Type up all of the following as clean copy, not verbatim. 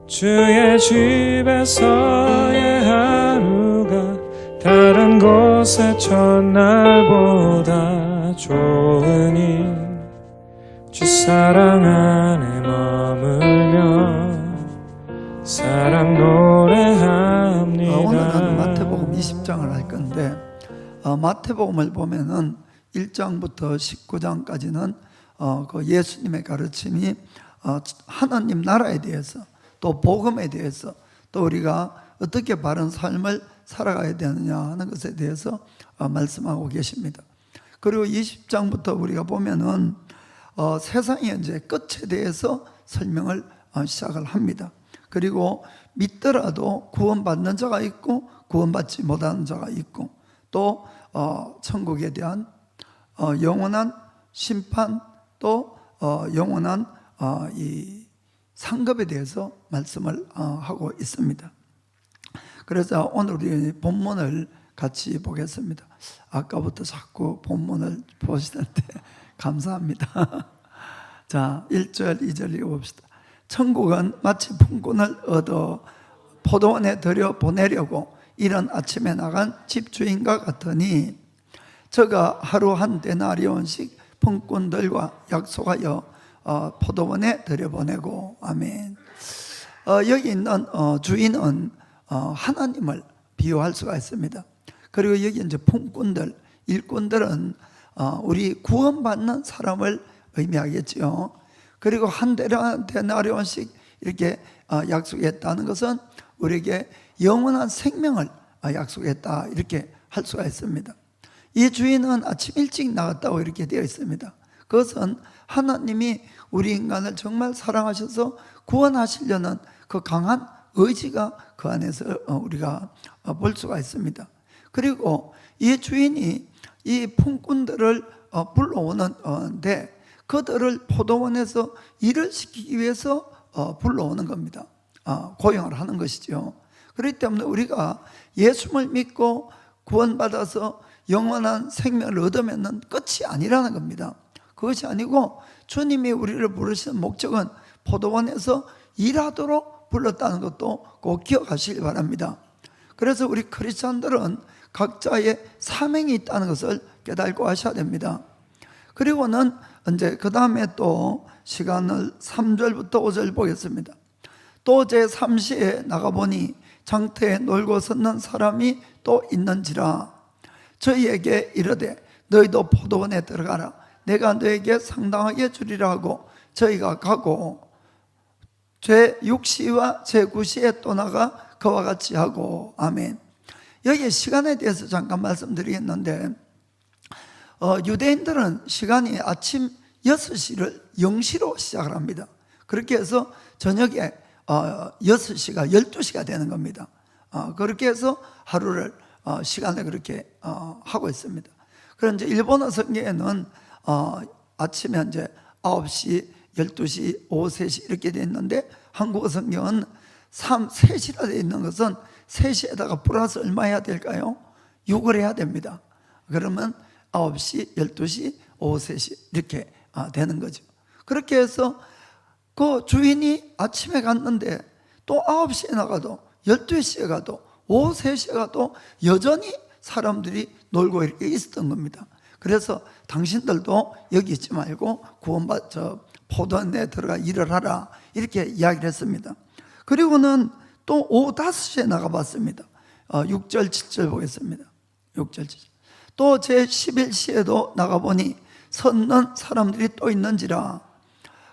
주의 집에서의 하루가 다른 곳의 첫날보다 좋으니 주 사랑 안에 머물며 사랑 노래합니다. 오늘은 마태복음 20장을 할 건데 마태복음을 보면은 1장부터 19장까지는 그 예수님의 가르침이 하나님 나라에 대해서 또 복음에 대해서 또 우리가 어떻게 바른 삶을 살아가야 되느냐 하는 것에 대해서 말씀하고 계십니다. 그리고 20장부터 우리가 보면은 세상의 현재 끝에 대해서 설명을 시작을 합니다. 그리고 믿더라도 구원받는 자가 있고 구원받지 못하는 자가 있고 또 천국에 대한 영원한 심판 또 영원한 이 상급에 대해서 말씀을 하고 있습니다. 그래서 오늘 우리 본문을 같이 보겠습니다. 아까부터 자꾸 본문을 보시는데 감사합니다. 자, 1절 2절 읽어봅시다. 천국은 마치 품꾼을 얻어 포도원에 들여 보내려고 이른 아침에 나간 집주인과 같으니 저가 하루 한 데나리온씩 품꾼들과 약속하여 포도원에 들여보내고. 아멘. 여기 있는 주인은 하나님을 비유할 수가 있습니다. 그리고 여기 이제 품꾼들, 일꾼들은 우리 구원받는 사람을 의미하겠지요. 그리고 한 데나리온씩 이렇게 약속했다는 것은 우리에게 영원한 생명을 약속했다 이렇게 할 수가 있습니다. 이 주인은 아침 일찍 나갔다고 이렇게 되어 있습니다. 그것은 하나님이 우리 인간을 정말 사랑하셔서 구원하시려는 그 강한 의지가 그 안에서 우리가 볼 수가 있습니다. 그리고 이 주인이 이 품꾼들을 불러오는데 그들을 포도원에서 일을 시키기 위해서 불러오는 겁니다. 고용을 하는 것이죠. 그렇기 때문에 우리가 예수를 믿고 구원받아서 영원한 생명을 얻으면 끝이 아니라는 겁니다. 그것이 아니고 주님이 우리를 부르시는 목적은 포도원에서 일하도록 불렀다는 것도 꼭 기억하시기 바랍니다. 그래서 우리 크리스찬들은 각자의 사명이 있다는 것을 깨닫고 하셔야 됩니다. 그리고는 이제 그 다음에 또 시간을 3절부터 5절 보겠습니다. 또 제3시에 나가보니 장터에 놀고 섰는 사람이 또 있는지라 저희에게 이르되 너희도 포도원에 들어가라 내가 너에게 상당하게 주리라 하고 저희가 가고 제6시와 제9시에 또 나가 그와 같이 하고. 아멘. 여기 시간에 대해서 잠깐 말씀드리겠는데 유대인들은 시간이 아침 6시를 0시로 시작을 합니다. 그렇게 해서 저녁에 6시가 12시가 되는 겁니다. 그렇게 해서 하루를 시간을 그렇게 하고 있습니다. 그런데 일본어 성경에는 아침에 이제 9시, 12시, 오후 3시 이렇게 되어 있는데 한국어 성경은 3시라 되어 있는 것은 3시에다가 플러스 얼마 해야 될까요? 6을 해야 됩니다. 그러면 9시, 12시, 오후 3시 이렇게 되는 거죠. 그렇게 해서 그 주인이 아침에 갔는데 또 9시에 나가도 12시에 가도 오후 3시에 가도 여전히 사람들이 놀고 이렇게 있었던 겁니다. 그래서 당신들도 여기 있지 말고 포도원에 들어가 일을 하라 이렇게 이야기를 했습니다. 그리고는 또 오후 5시에 나가봤습니다. 6절 7절 보겠습니다. 6절 7절. 또 제11시에도 나가보니 섰는 사람들이 또 있는지라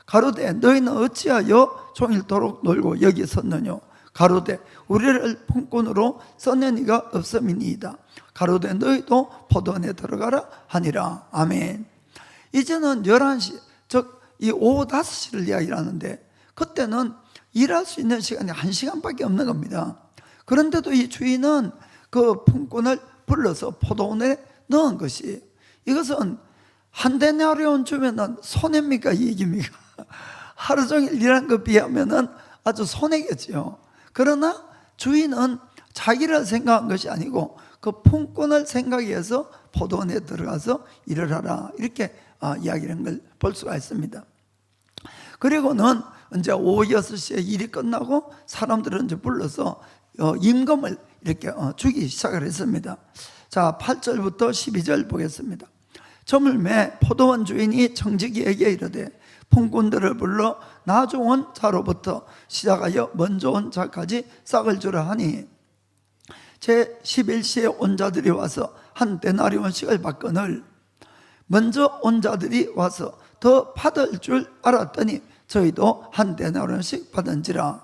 가로되 너희는 어찌하여 종일토록 놀고 여기 섰느냐 가로되 우리를 품꾼으로 써낸 이가 없음이니이다. 가로되 너희도 포도원에 들어가라 하니라. 아멘. 이제는 11시 즉 이 오후 5시를 이야기하는데 그때는 일할 수 있는 시간이 1시간밖에 없는 겁니다. 그런데도 이 주인은 그 품꾼을 불러서 포도원에 넣은 것이 이것은 한 데나리온 주면은 손해입니까 이익입니까? 하루 종일 일한 것 비하면은 아주 손해겠죠. 그러나 주인은 자기를 생각한 것이 아니고 그 품꾼을 생각해서 포도원에 들어가서 일을 하라 이렇게 이야기하는 걸 볼 수가 있습니다. 그리고는 이제 오후 6시에 일이 끝나고 사람들은 이제 불러서 임금을 이렇게 주기 시작을 했습니다. 자, 8절부터 12절 보겠습니다. 저물매 포도원 주인이 청지기에게 이르되 품꾼들을 불러 나중 온 자로부터 시작하여 먼저 온 자까지 싹을 주라 하니 제 11시에 온 자들이 와서 한 데나리온씩을 받거늘 먼저 온 자들이 와서 더 받을 줄 알았더니 저희도 한 데나리온씩 받은지라.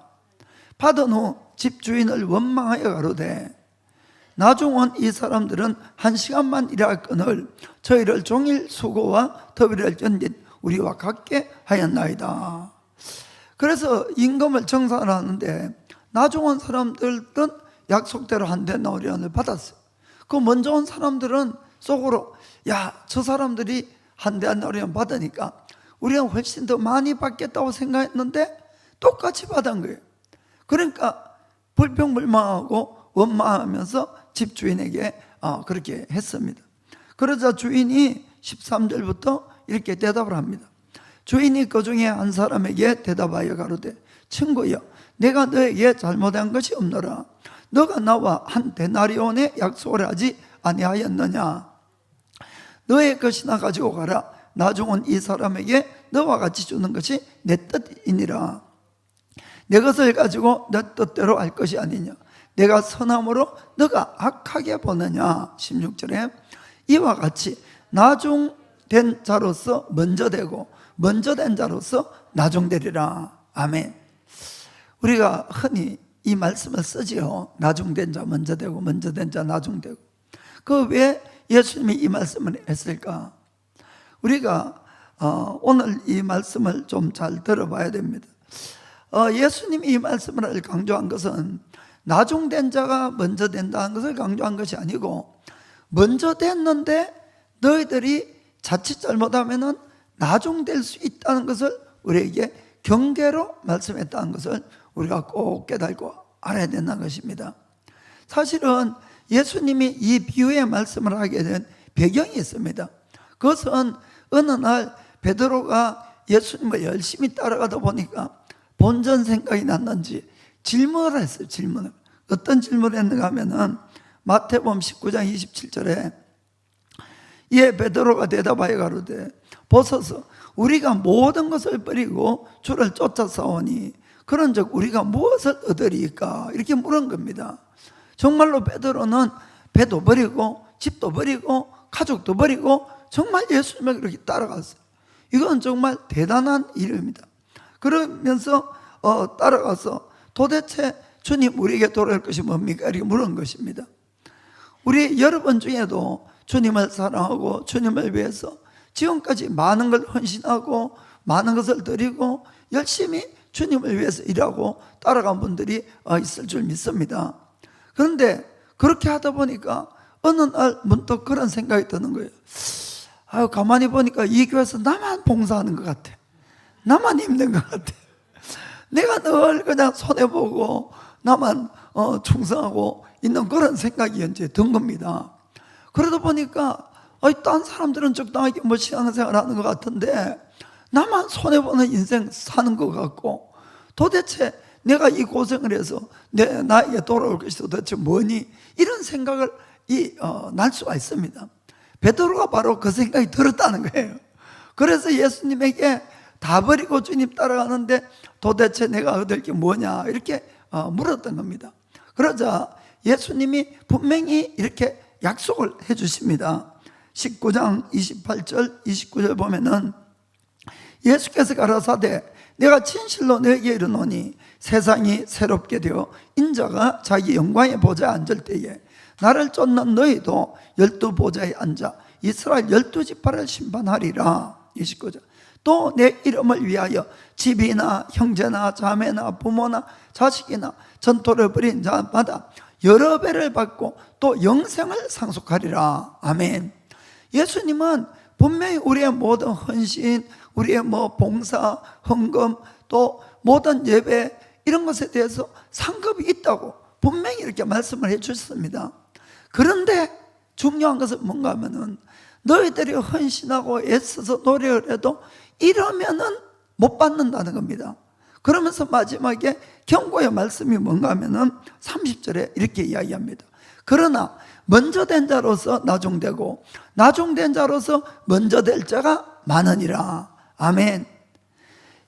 받은 후 집주인을 원망하여 가로되 나중 온 이 사람들은 1시간만 일하거늘 저희를 종일 수고와 더위를 견딘 우리와 같게 하였나이다. 그래서 임금을 정산을 하는데 나중 온 사람들은 약속대로 한 데나리온을 받았어요. 그 먼저 온 사람들은 속으로 야, 저 사람들이 한 데나리온 받으니까 우리가 훨씬 더 많이 받겠다고 생각했는데 똑같이 받은 거예요. 그러니까 불평불만하고 원망하면서 집주인에게 그렇게 했습니다. 그러자 주인이 13절부터 이렇게 대답을 합니다. 주인이 그 중에 한 사람에게 대답하여 가로되 친구여, 내가 너에게 잘못한 것이 없노라. 너가 나와 한 데나리온의 약속을 하지 아니하였느냐. 너의 것이나 가지고 가라. 나중 온 이 사람에게 너와 같이 주는 것이 내 뜻이니라. 내 것을 가지고 내 뜻대로 할 것이 아니냐. 내가 선함으로 너가 악하게 보느냐. 16절에 이와 같이 나중된 자로서 먼저 되고 먼저 된 자로서 나중되리라. 아멘. 우리가 흔히 이 말씀을 쓰지요. 나중된 자 먼저 되고 먼저 된 자 나중되고. 그 왜 예수님이 이 말씀을 했을까? 우리가 오늘 이 말씀을 좀 잘 들어봐야 됩니다. 예수님이 이 말씀을 강조한 것은 나중된 자가 먼저 된다는 것을 강조한 것이 아니고 먼저 됐는데 너희들이 자칫 잘못하면 나중될 수 있다는 것을 우리에게 경계로 말씀했다는 것을 우리가 꼭 깨닫고 알아야 된다는 것입니다. 사실은 예수님이 이 비유의 말씀을 하게 된 배경이 있습니다. 그것은 어느 날 베드로가 예수님을 열심히 따라가다 보니까 본전 생각이 났는지 질문을 했어요. 질문을. 어떤 질문을 했는가 하면은 마태복음 19장 27절에 이에 베드로가 대답하여 가로되 보소서 우리가 모든 것을 버리고 주를 쫓아싸오니 그런즉 우리가 무엇을 얻으리까? 이렇게 물은 겁니다. 정말로 베드로는 배도 버리고 집도 버리고 가족도 버리고 정말 예수님을 그렇게 따라갔어요. 이건 정말 대단한 일입니다. 그러면서 따라가서 도대체 주님 우리에게 돌아올 것이 뭡니까? 이렇게 물은 것입니다. 우리 여러분 중에도 주님을 사랑하고 주님을 위해서 지금까지 많은 걸 헌신하고 많은 것을 드리고 열심히 주님을 위해서 일하고 따라간 분들이 있을 줄 믿습니다. 그런데 그렇게 하다 보니까 어느 날 문득 그런 생각이 드는 거예요. 가만히 보니까 이 교회에서 나만 봉사하는 것 같아. 나만 힘든 것 같아. 내가 늘 그냥 손해보고 나만 충성하고 있는 그런 생각이 이제 든 겁니다. 그러다 보니까 딴 사람들은 적당하게 신앙생활 하는 것 같은데 나만 손해보는 인생 사는 것 같고 도대체 내가 이 고생을 해서 나에게 돌아올 것이 도대체 뭐니? 이런 생각을 날 수가 있습니다. 베드로가 바로 그 생각이 들었다는 거예요. 그래서 예수님에게 다 버리고 주님 따라가는데 도대체 내가 얻을 게 뭐냐 이렇게 물었던 겁니다. 그러자 예수님이 분명히 이렇게 약속을 해 주십니다. 19장 28절 29절 보면은 예수께서 가라사대 내가 진실로 너에게 이르노니 세상이 새롭게 되어 인자가 자기 영광의 보좌에 앉을 때에 나를 쫓는 너희도 12보좌에 앉아 이스라엘 12지파를 심판하리라. 29절 또 내 이름을 위하여 집이나 형제나 자매나 부모나 자식이나 전토를 벌인 자마다 여러 배를 받고 또 영생을 상속하리라. 아멘. 예수님은 분명히 우리의 모든 헌신, 우리의 봉사, 헌금, 또 모든 예배 이런 것에 대해서 상급이 있다고 분명히 이렇게 말씀을 해 주셨습니다. 그런데 중요한 것은 뭔가 하면은 너희들이 헌신하고 애써서 노력을 해도 이러면은 못 받는다는 겁니다. 그러면서 마지막에 경고의 말씀이 뭔가 하면은 30절에 이렇게 이야기합니다. 그러나 먼저 된 자로서 나중되고 나중된 자로서 먼저 될 자가 많으니라. 아멘.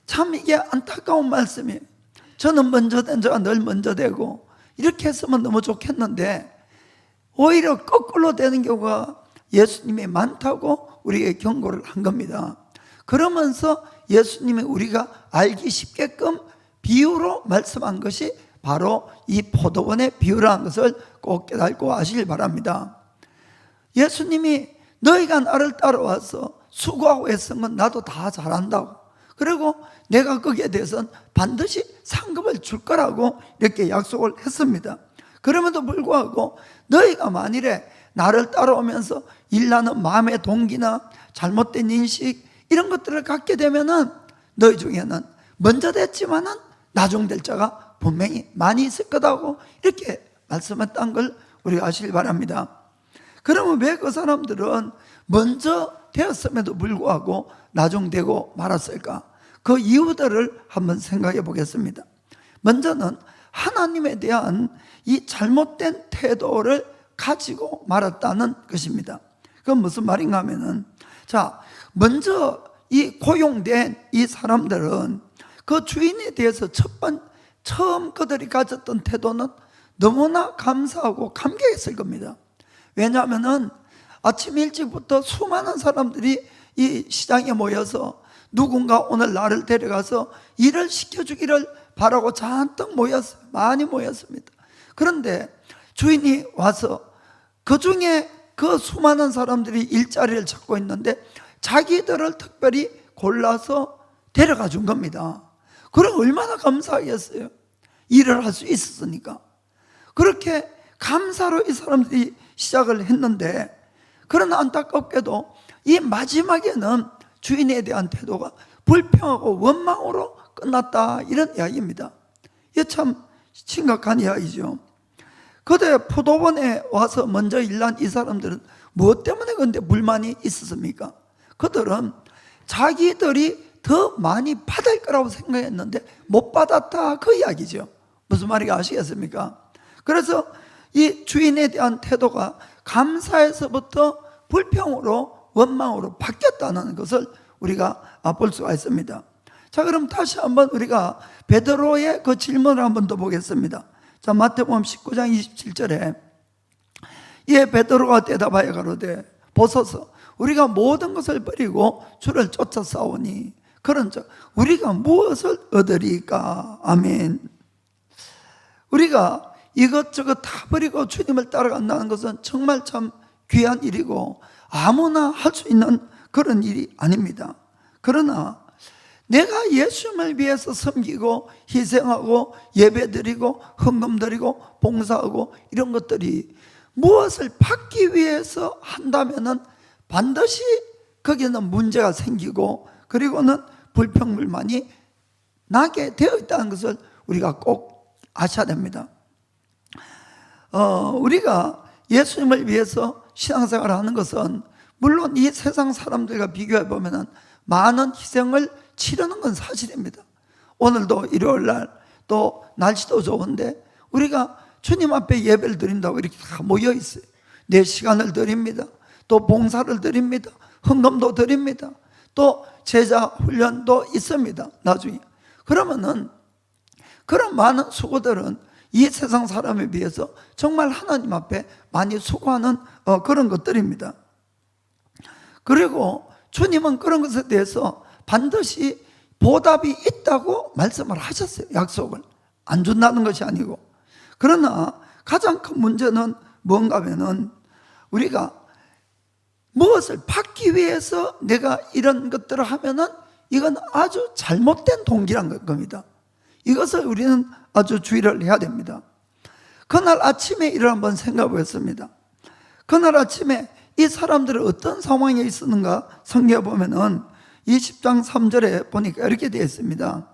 참 이게 안타까운 말씀이에요. 저는 먼저 된 자가 늘 먼저 되고 이렇게 했으면 너무 좋겠는데 오히려 거꾸로 되는 경우가 예수님이 많다고 우리에게 경고를 한 겁니다. 그러면서 예수님이 우리가 알기 쉽게끔 비유로 말씀한 것이 바로 이 포도원의 비유라는 것을 꼭 깨닫고 아시길 바랍니다. 예수님이 너희가 나를 따라와서 수고하고 애쓴 건 나도 다 잘한다고, 그리고 내가 거기에 대해서는 반드시 상급을 줄 거라고 이렇게 약속을 했습니다. 그럼에도 불구하고 너희가 만일에 나를 따라오면서 일나는 마음의 동기나 잘못된 인식 이런 것들을 갖게 되면은 너희 중에는 먼저 됐지만은 나중될 자가 분명히 많이 있을 거다고 이렇게 말씀했다는 걸 우리가 아시길 바랍니다. 그러면 왜 그 사람들은 먼저 되었음에도 불구하고 나중되고 말았을까? 그 이유들을 한번 생각해 보겠습니다. 먼저는 하나님에 대한 이 잘못된 태도를 가지고 말았다는 것입니다. 그건 무슨 말인가 하면은, 자, 먼저 이 고용된 이 사람들은 그 주인에 대해서 처음 그들이 가졌던 태도는 너무나 감사하고 감격했을 겁니다. 왜냐하면은 아침 일찍부터 수많은 사람들이 이 시장에 모여서 누군가 오늘 나를 데려가서 일을 시켜주기를 바라고 잔뜩 모였어요. 많이 모였습니다. 그런데 주인이 와서 그 중에 그 수많은 사람들이 일자리를 찾고 있는데 자기들을 특별히 골라서 데려가 준 겁니다. 그럼 얼마나 감사하겠어요. 일을 할 수 있었으니까. 그렇게 감사로 이 사람들이 시작을 했는데, 그러나 안타깝게도 이 마지막에는 주인에 대한 태도가 불평하고 원망으로 끝났다, 이런 이야기입니다. 이게 참 심각한 이야기죠. 그때 포도원에 와서 먼저 일난 이 사람들은 무엇 때문에 근데 불만이 있었습니까? 그들은 자기들이 더 많이 받을 거라고 생각했는데 못 받았다, 그 이야기죠. 무슨 말인지 아시겠습니까? 그래서 이 주인에 대한 태도가 감사에서부터 불평으로 원망으로 바뀌었다는 것을 우리가 볼 수가 있습니다. 자, 그럼 다시 한번 우리가 베드로의 그 질문을 한번 더 보겠습니다. 자, 마태복음 19장 27절에 이에 베드로가 대답하여 가로되 보소서 우리가 모든 것을 버리고 주를 쫓아 싸우니 그런즉 우리가 무엇을 얻으리까? 아멘. 우리가 이것저것 다 버리고 주님을 따라간다는 것은 정말 참 귀한 일이고 아무나 할 수 있는 그런 일이 아닙니다. 그러나 내가 예수님을 위해서 섬기고 희생하고 예배드리고 헌금드리고 봉사하고 이런 것들이 무엇을 받기 위해서 한다면은 반드시 거기에는 문제가 생기고 그리고는 불평불만이 나게 되어 있다는 것을 우리가 꼭 아셔야 됩니다. 우리가 예수님을 위해서 신앙생활을 하는 것은 물론 이 세상 사람들과 비교해 보면은 많은 희생을 치르는 건 사실입니다. 오늘도 일요일 날 또 날씨도 좋은데 우리가 주님 앞에 예배를 드린다고 이렇게 다 모여 있어요. 내 시간을 드립니다. 또 봉사를 드립니다. 헌금도 드립니다. 또 제자 훈련도 있습니다. 나중에. 그러면은 그런 많은 수고들은 이 세상 사람에 비해서 정말 하나님 앞에 많이 수고하는 그런 것들입니다. 그리고 주님은 그런 것에 대해서 반드시 보답이 있다고 말씀을 하셨어요. 약속을 안 준다는 것이 아니고. 그러나 가장 큰 문제는 뭔가 하면은 우리가 무엇을 받기 위해서 내가 이런 것들을 하면은 이건 아주 잘못된 동기란 겁니다. 이것을 우리는 아주 주의를 해야 됩니다. 그날 아침에 일을 한번 생각해 보겠습니다. 그날 아침에 이 사람들은 어떤 상황에 있었는가 성경에 보면은 20장 3절에 보니까 이렇게 되어 있습니다.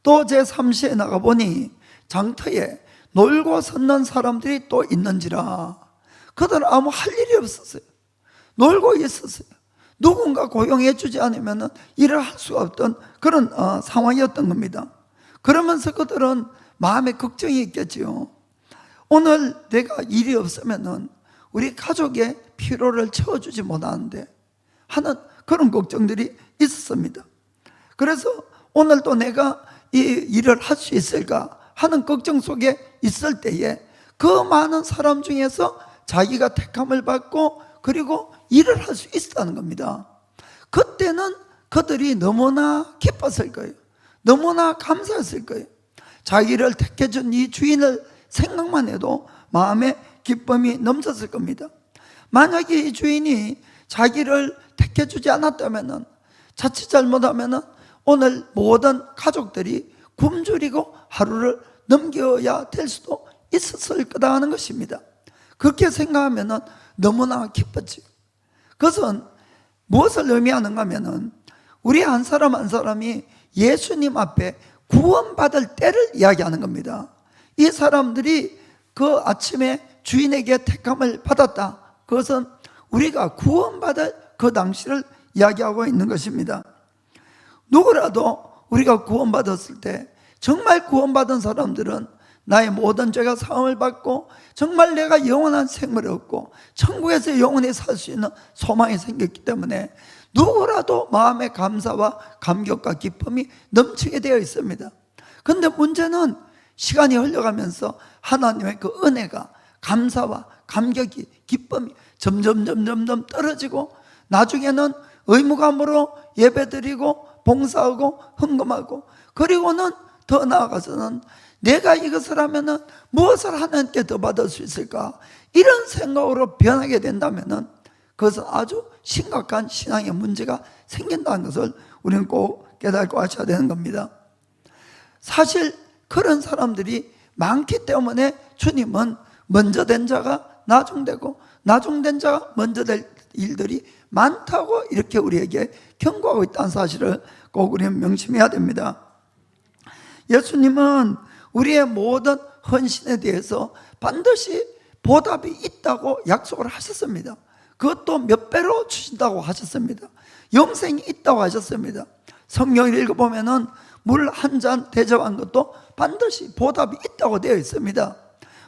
또 제3시에 나가보니 장터에 놀고 섰는 사람들이 또 있는지라. 그들은 아무 할 일이 없었어요. 놀고 있었어요. 누군가 고용해 주지 않으면 일을 할 수가 없던 그런 상황이었던 겁니다. 그러면서 그들은 마음에 걱정이 있겠지요. 오늘 내가 일이 없으면은 우리 가족의 피로를 채워주지 못하는데 하는 그런 걱정들이 있었습니다. 그래서 오늘도 내가 이 일을 할 수 있을까 하는 걱정 속에 있을 때에 그 많은 사람 중에서 자기가 택함을 받고 그리고 일을 할 수 있었다는 겁니다. 그때는 그들이 너무나 기뻤을 거예요. 너무나 감사했을 거예요. 자기를 택해준 이 주인을 생각만 해도 마음에 기쁨이 넘쳤을 겁니다. 만약에 이 주인이 자기를 택해주지 않았다면, 자칫 잘못하면 오늘 모든 가족들이 굶주리고 하루를 넘겨야 될 수도 있었을 거다 하는 것입니다. 그렇게 생각하면 너무나 기뻤지. 그것은 무엇을 의미하는가 하면 우리 한 사람 한 사람이 예수님 앞에 구원받을 때를 이야기하는 겁니다. 이 사람들이 그 아침에 주인에게 택함을 받았다. 그것은 우리가 구원받을 그 당시를 이야기하고 있는 것입니다. 누구라도 우리가 구원받았을 때 정말 구원받은 사람들은 나의 모든 죄가 사함을 받고 정말 내가 영원한 생명을 얻고 천국에서 영원히 살 수 있는 소망이 생겼기 때문에 누구라도 마음의 감사와 감격과 기쁨이 넘치게 되어 있습니다. 그런데 문제는 시간이 흘러가면서 하나님의 그 은혜가 감사와 감격이 기쁨이 점점 떨어지고 나중에는 의무감으로 예배드리고 봉사하고 헌금하고 그리고는 더 나아가서는 내가 이것을 하면은 무엇을 하나님께 더 받을 수 있을까 이런 생각으로 변하게 된다면은 그것은 아주 심각한 신앙의 문제가 생긴다는 것을 우리는 꼭 깨닫고 하셔야 되는 겁니다. 사실 그런 사람들이 많기 때문에 주님은 먼저 된 자가 나중되고 나중된 자가 먼저 될 일들이 많다고 이렇게 우리에게 경고하고 있다는 사실을 꼭 우리는 명심해야 됩니다. 예수님은 우리의 모든 헌신에 대해서 반드시 보답이 있다고 약속을 하셨습니다. 그것도 몇 배로 주신다고 하셨습니다. 영생이 있다고 하셨습니다. 성경을 읽어보면 물 한 잔 대접한 것도 반드시 보답이 있다고 되어 있습니다.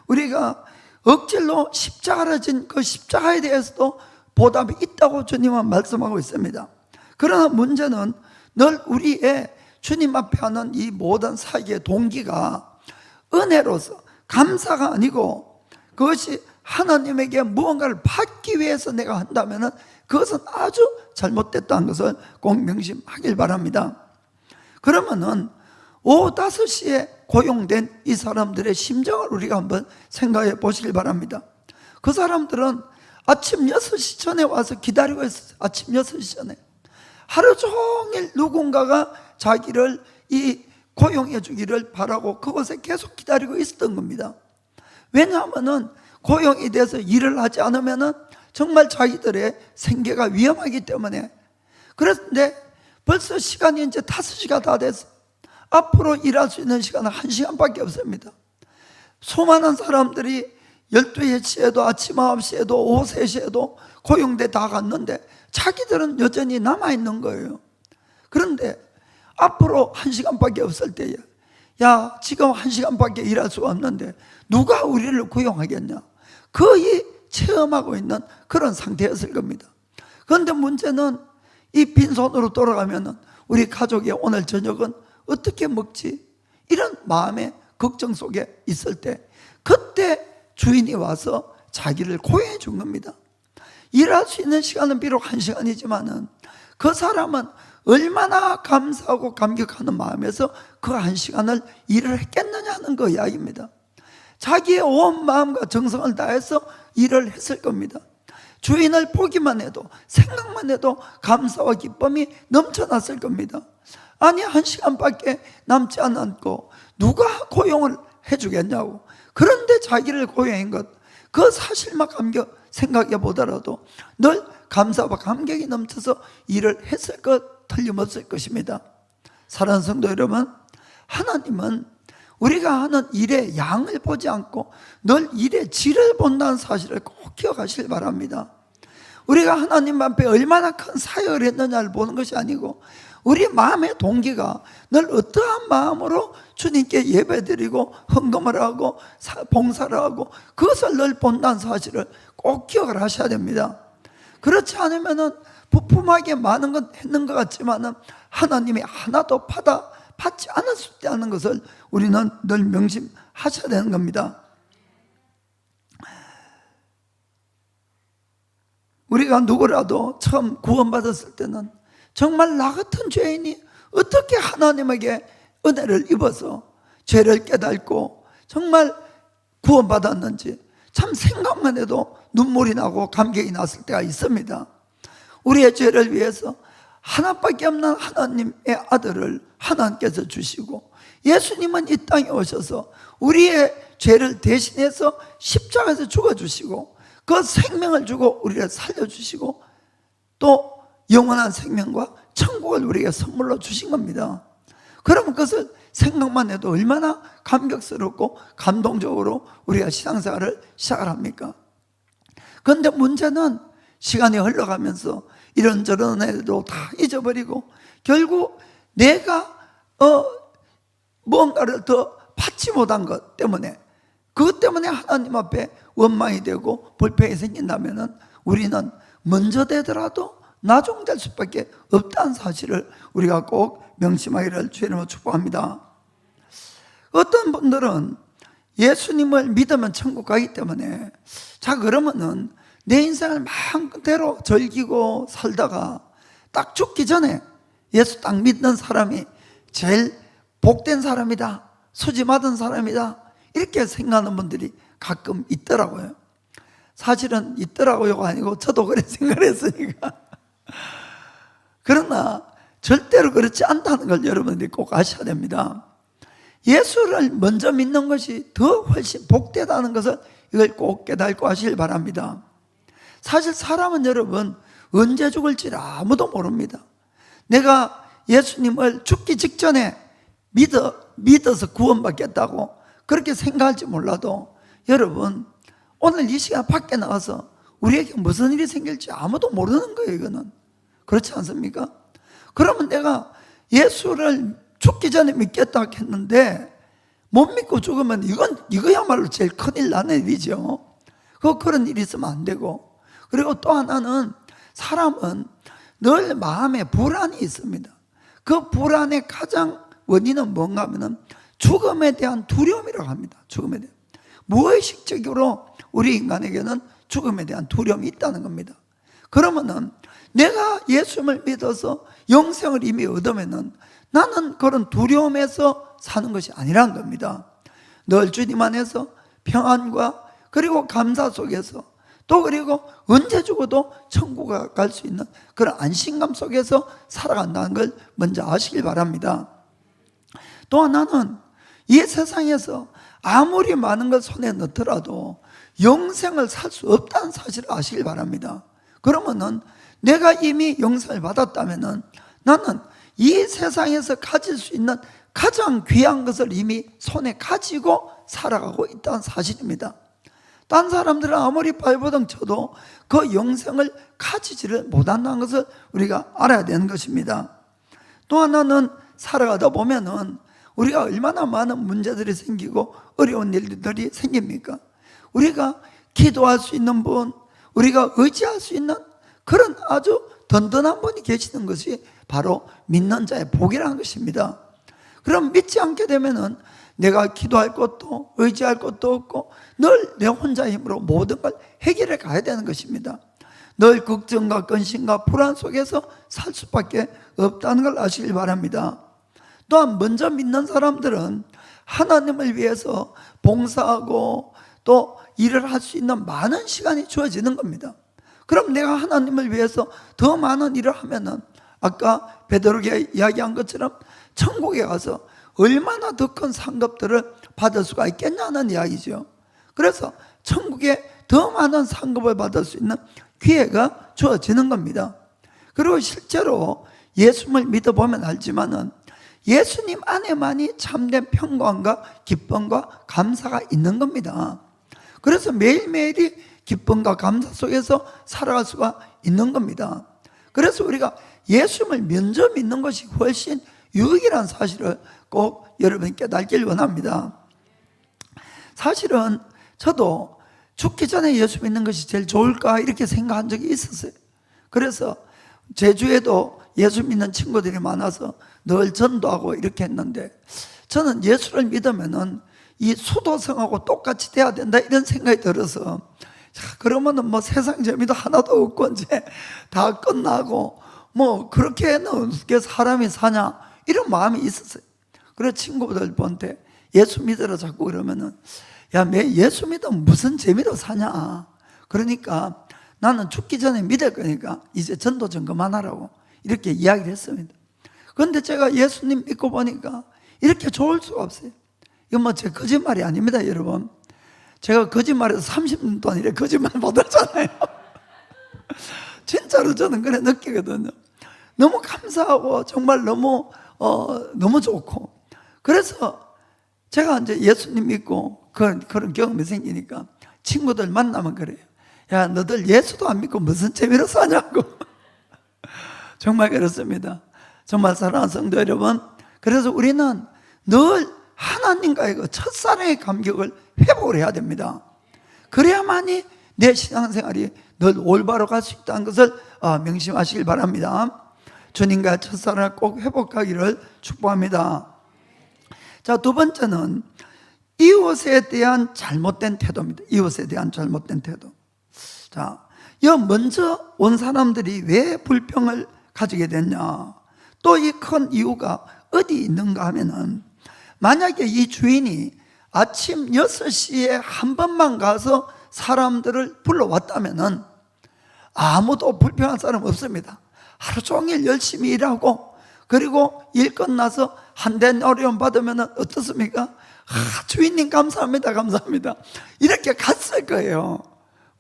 우리가 억질로 십자가를 진 그 십자가에 대해서도 보답이 있다고 주님은 말씀하고 있습니다. 그러나 문제는 늘 우리의 주님 앞에 하는 이 모든 사역의 동기가 은혜로서 감사가 아니고 그것이 하나님에게 무언가를 받기 위해서 내가 한다면 그것은 아주 잘못됐다는 것을 꼭 명심하길 바랍니다. 그러면은 오후 5시에 고용된 이 사람들의 심정을 우리가 한번 생각해 보시길 바랍니다. 그 사람들은 아침 6시 전에 와서 기다리고 있었어요. 아침 6시 전에 하루 종일 누군가가 자기를 이 고용해 주기를 바라고 그곳에 계속 기다리고 있었던 겁니다. 왜냐하면 고용이 돼서 일을 하지 않으면 정말 자기들의 생계가 위험하기 때문에. 그런데 벌써 시간이 이제 5시가 다 됐어. 앞으로 일할 수 있는 시간은 1시간밖에 없습니다. 수많은 사람들이 12시에도 아침 9시에도 오후 3시에도 고용돼 다 갔는데 자기들은 여전히 남아있는 거예요. 그런데 앞으로 1시간밖에 없을 때에 야 지금 1시간밖에 일할 수가 없는데 누가 우리를 고용하겠냐, 거의 체험하고 있는 그런 상태였을 겁니다. 그런데 문제는 이 빈손으로 돌아가면 우리 가족이 오늘 저녁은 어떻게 먹지? 이런 마음의 걱정 속에 있을 때 그때 주인이 와서 자기를 고용해 준 겁니다. 일할 수 있는 시간은 비록 1시간이지만은 그 사람은 얼마나 감사하고 감격하는 마음에서 그 1시간을 일을 했겠느냐는 그 이야기입니다. 자기의 온 마음과 정성을 다해서 일을 했을 겁니다. 주인을 보기만 해도 생각만 해도 감사와 기쁨이 넘쳐났을 겁니다. 아니 1시간밖에 남지 않았고 누가 고용을 해주겠냐고. 그런데 자기를 고용한 것, 그 사실만 생각해 보더라도 늘 감사와 감격이 넘쳐서 일을 했을 것 틀림없을 것입니다. 사랑하는 성도 여러분, 하나님은 우리가 하는 일의 양을 보지 않고 늘 일의 질을 본다는 사실을 꼭 기억하시길 바랍니다. 우리가 하나님 앞에 얼마나 큰 사역을 했느냐를 보는 것이 아니고 우리 마음의 동기가 늘 어떠한 마음으로 주님께 예배드리고 헌금을 하고 봉사를 하고 그것을 늘 본다는 사실을 꼭 기억을 하셔야 됩니다. 그렇지 않으면은 부품하게 많은 건 했는 것 같지만은 하나님이 하나도 받지 않았다는 것을 우리는 늘 명심하셔야 되는 겁니다. 우리가 누구라도 처음 구원받았을 때는 정말 나 같은 죄인이 어떻게 하나님에게 은혜를 입어서 죄를 깨닫고 정말 구원받았는지 참 생각만 해도 눈물이 나고 감격이 났을 때가 있습니다. 우리의 죄를 위해서 하나밖에 없는 하나님의 아들을 하나님께서 주시고 예수님은 이 땅에 오셔서 우리의 죄를 대신해서 십자가에서 죽어주시고 그 생명을 주고 우리를 살려주시고 또 영원한 생명과 천국을 우리에게 선물로 주신 겁니다. 그러면 그것을 생각만 해도 얼마나 감격스럽고 감동적으로 우리가 신앙생활을 시작을 합니까? 그런데 문제는 시간이 흘러가면서 이런저런 애도 다 잊어버리고 결국 내가 뭔가를 더 받지 못한 것 때문에 그것 때문에 하나님 앞에 원망이 되고 불평이 생긴다면 우리는 먼저 되더라도 나중될 수밖에 없다는 사실을 우리가 꼭 명심하기를 주님으로 축복합니다. 어떤 분들은 예수님을 믿으면 천국 가기 때문에 자 그러면은 내 인생을 마음대로 즐기고 살다가 딱 죽기 전에 예수 딱 믿는 사람이 제일 복된 사람이다, 수지 받은 사람이다 이렇게 생각하는 분들이 가끔 있더라고요. 사실은 있더라고요가 아니고 저도 그래 생각했으니까. 그러나 절대로 그렇지 않다는 걸 여러분들이 꼭 아셔야 됩니다. 예수를 먼저 믿는 것이 더 훨씬 복되다는 것을 이걸 꼭 깨닫고 하시길 바랍니다. 사실 사람은 여러분 언제 죽을지 아무도 모릅니다. 내가 예수님을 죽기 직전에 믿어서 구원받겠다고 그렇게 생각할지 몰라도 여러분 오늘 이 시간 밖에 나가서 우리에게 무슨 일이 생길지 아무도 모르는 거예요. 이거는 그렇지 않습니까? 그러면 내가 예수를 죽기 전에 믿겠다 했는데 못 믿고 죽으면 이거야말로 제일 큰일 나는 일이죠. 그런 일이 있으면 안 되고, 그리고 또 하나는 사람은 늘 마음에 불안이 있습니다. 그 불안의 가장 원인은 뭔가 하면은 죽음에 대한 두려움이라고 합니다. 죽음에 대한 무의식적으로 우리 인간에게는 죽음에 대한 두려움이 있다는 겁니다. 그러면은 내가 예수님을 믿어서 영생을 이미 얻으면은 나는 그런 두려움에서 사는 것이 아니라는 겁니다. 늘 주님 안에서 평안과 그리고 감사 속에서 또 그리고 언제 죽어도 천국에 갈 수 있는 그런 안심감 속에서 살아간다는 걸 먼저 아시길 바랍니다. 또 하나는 이 세상에서 아무리 많은 걸 손에 넣더라도 영생을 살 수 없다는 사실을 아시길 바랍니다. 그러면은 내가 이미 영생을 받았다면은 나는 이 세상에서 가질 수 있는 가장 귀한 것을 이미 손에 가지고 살아가고 있다는 사실입니다. 딴 사람들은 아무리 발버둥 쳐도 그 영생을 가지지를 못한다는 것을 우리가 알아야 되는 것입니다. 또 하나는 살아가다 보면은 우리가 얼마나 많은 문제들이 생기고 어려운 일들이 생깁니까? 우리가 기도할 수 있는 분, 우리가 의지할 수 있는 그런 아주 든든한 분이 계시는 것이 바로 믿는 자의 복이라는 것입니다. 그럼 믿지 않게 되면은 내가 기도할 것도 의지할 것도 없고 늘 내 혼자 힘으로 모든 걸 해결해 가야 되는 것입니다. 늘 걱정과 근심과 불안 속에서 살 수밖에 없다는 걸 아시길 바랍니다. 또한 먼저 믿는 사람들은 하나님을 위해서 봉사하고 또 일을 할 수 있는 많은 시간이 주어지는 겁니다. 그럼 내가 하나님을 위해서 더 많은 일을 하면은 아까 베드로가 이야기한 것처럼 천국에 가서 얼마나 더 큰 상급들을 받을 수가 있겠냐는 이야기죠. 그래서 천국에 더 많은 상급을 받을 수 있는 기회가 주어지는 겁니다. 그리고 실제로 예수님을 믿어보면 알지만은 예수님 안에만이 참된 평강과 기쁨과 감사가 있는 겁니다. 그래서 매일매일이 기쁨과 감사 속에서 살아갈 수가 있는 겁니다. 그래서 우리가 예수님을 먼저 믿는 것이 훨씬 유익이라는 사실을 꼭 여러분 깨닫길 원합니다. 사실은 저도 죽기 전에 예수 믿는 것이 제일 좋을까 이렇게 생각한 적이 있었어요. 그래서 제주에도 예수 믿는 친구들이 많아서 늘 전도하고 이렇게 했는데, 저는 예수를 믿으면은 이 수도성하고 똑같이 돼야 된다 이런 생각이 들어서, 그러면은 뭐 세상 재미도 하나도 없고 이제 다 끝나고 뭐 그렇게는 어떻게 사람이 사냐 이런 마음이 있었어요. 그래서 친구들한테 예수 믿으라 자꾸 그러면은, 야, 예수 믿으면 무슨 재미로 사냐. 그러니까 나는 죽기 전에 믿을 거니까 이제 전도 좀 그만하라고 이렇게 이야기를 했습니다. 그런데 제가 예수님 믿고 보니까 이렇게 좋을 수가 없어요. 이건 뭐 제 거짓말이 아닙니다, 여러분. 제가 거짓말해서 30년 동안 이렇게 거짓말 못하잖아요. 진짜로 저는 그래 느끼거든요. 너무 감사하고 정말 너무 좋고, 그래서 제가 이제 예수님 믿고 그런 경험이 생기니까 친구들 만나면 그래요. 야, 너들 예수도 안 믿고 무슨 재미로 사냐고. 정말 그렇습니다. 정말 사랑하는 성도 여러분, 그래서 우리는 늘 하나님과의 그 첫사랑의 감격을 회복을 해야 됩니다. 그래야만이 내 신앙생활이 늘 올바로 갈 수 있다는 것을 명심하시길 바랍니다. 주님과의 첫사랑을 꼭 회복하기를 축복합니다. 자, 두 번째는 이웃에 대한 잘못된 태도입니다. 이웃에 대한 잘못된 태도. 자, 먼저 온 사람들이 왜 불평을 가지게 됐냐, 또 이 큰 이유가 어디 있는가 하면은, 만약에 이 주인이 아침 6시에 한 번만 가서 사람들을 불러왔다면은 아무도 불평할 사람 없습니다. 하루 종일 열심히 일하고, 그리고 일 끝나서 한 대 어려움 받으면 어떻습니까? 주인님 감사합니다, 감사합니다, 이렇게 갔을 거예요.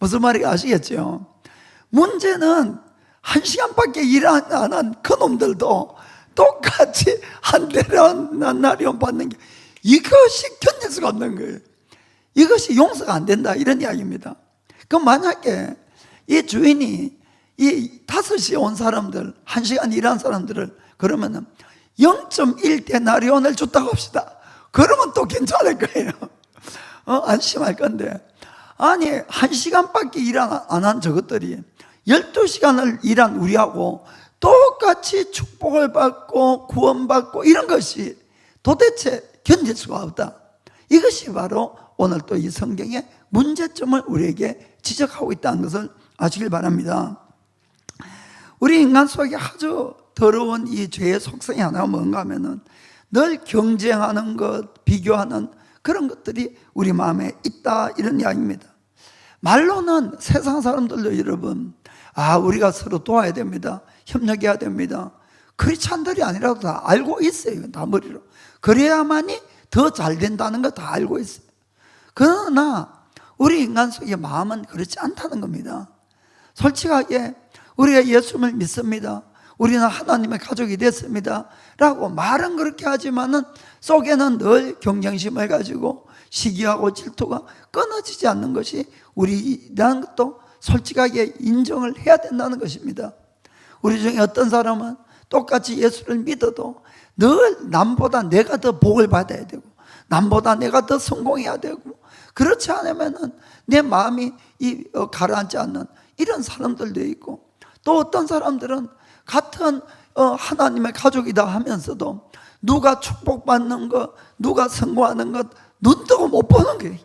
무슨 말인지 아시겠죠? 문제는 1시간밖에 일 안 한 그놈들도 똑같이 한 대란 나리온 받는 게, 이것이 견딜 수가 없는 거예요. 이것이 용서가 안 된다 이런 이야기입니다. 그럼 만약에 이 주인이 이 5시에 온 사람들, 1시간 일한 사람들을 그러면은 0.1데나리온을 줬다고 합시다. 그러면 또 괜찮을 거예요. 안심할 건데, 아니 1시간밖에 일 안 한 저것들이 12시간을 일한 우리하고 똑같이 축복을 받고 구원받고 이런 것이 도대체 견딜 수가 없다. 이것이 바로 오늘 또 이 성경의 문제점을 우리에게 지적하고 있다는 것을 아시길 바랍니다. 우리 인간 속에 아주 더러운 이 죄의 속성이 하나가 뭔가 하면은 늘 경쟁하는 것, 비교하는 그런 것들이 우리 마음에 있다 이런 이야기입니다. 말로는 세상 사람들도 여러분, 우리가 서로 도와야 됩니다, 협력해야 됩니다, 크리스찬들이 아니라도 다 알고 있어요. 다 머리로. 그래야만이 더 잘 된다는 거 다 알고 있어요. 그러나 우리 인간 속의 마음은 그렇지 않다는 겁니다. 솔직하게 우리가 예수님을 믿습니다, 우리는 하나님의 가족이 됐습니다 라고 말은 그렇게 하지만은 속에는 늘 경쟁심을 가지고 시기하고 질투가 끊어지지 않는 것이 우리라는 것도 솔직하게 인정을 해야 된다는 것입니다. 우리 중에 어떤 사람은 똑같이 예수를 믿어도 늘 남보다 내가 더 복을 받아야 되고, 남보다 내가 더 성공해야 되고, 그렇지 않으면은 내 마음이 가라앉지 않는 이런 사람들도 있고, 또 어떤 사람들은 같은 하나님의 가족이다 하면서도 누가 축복받는 것, 누가 성공하는 것 눈 뜨고 못 보는 거예요.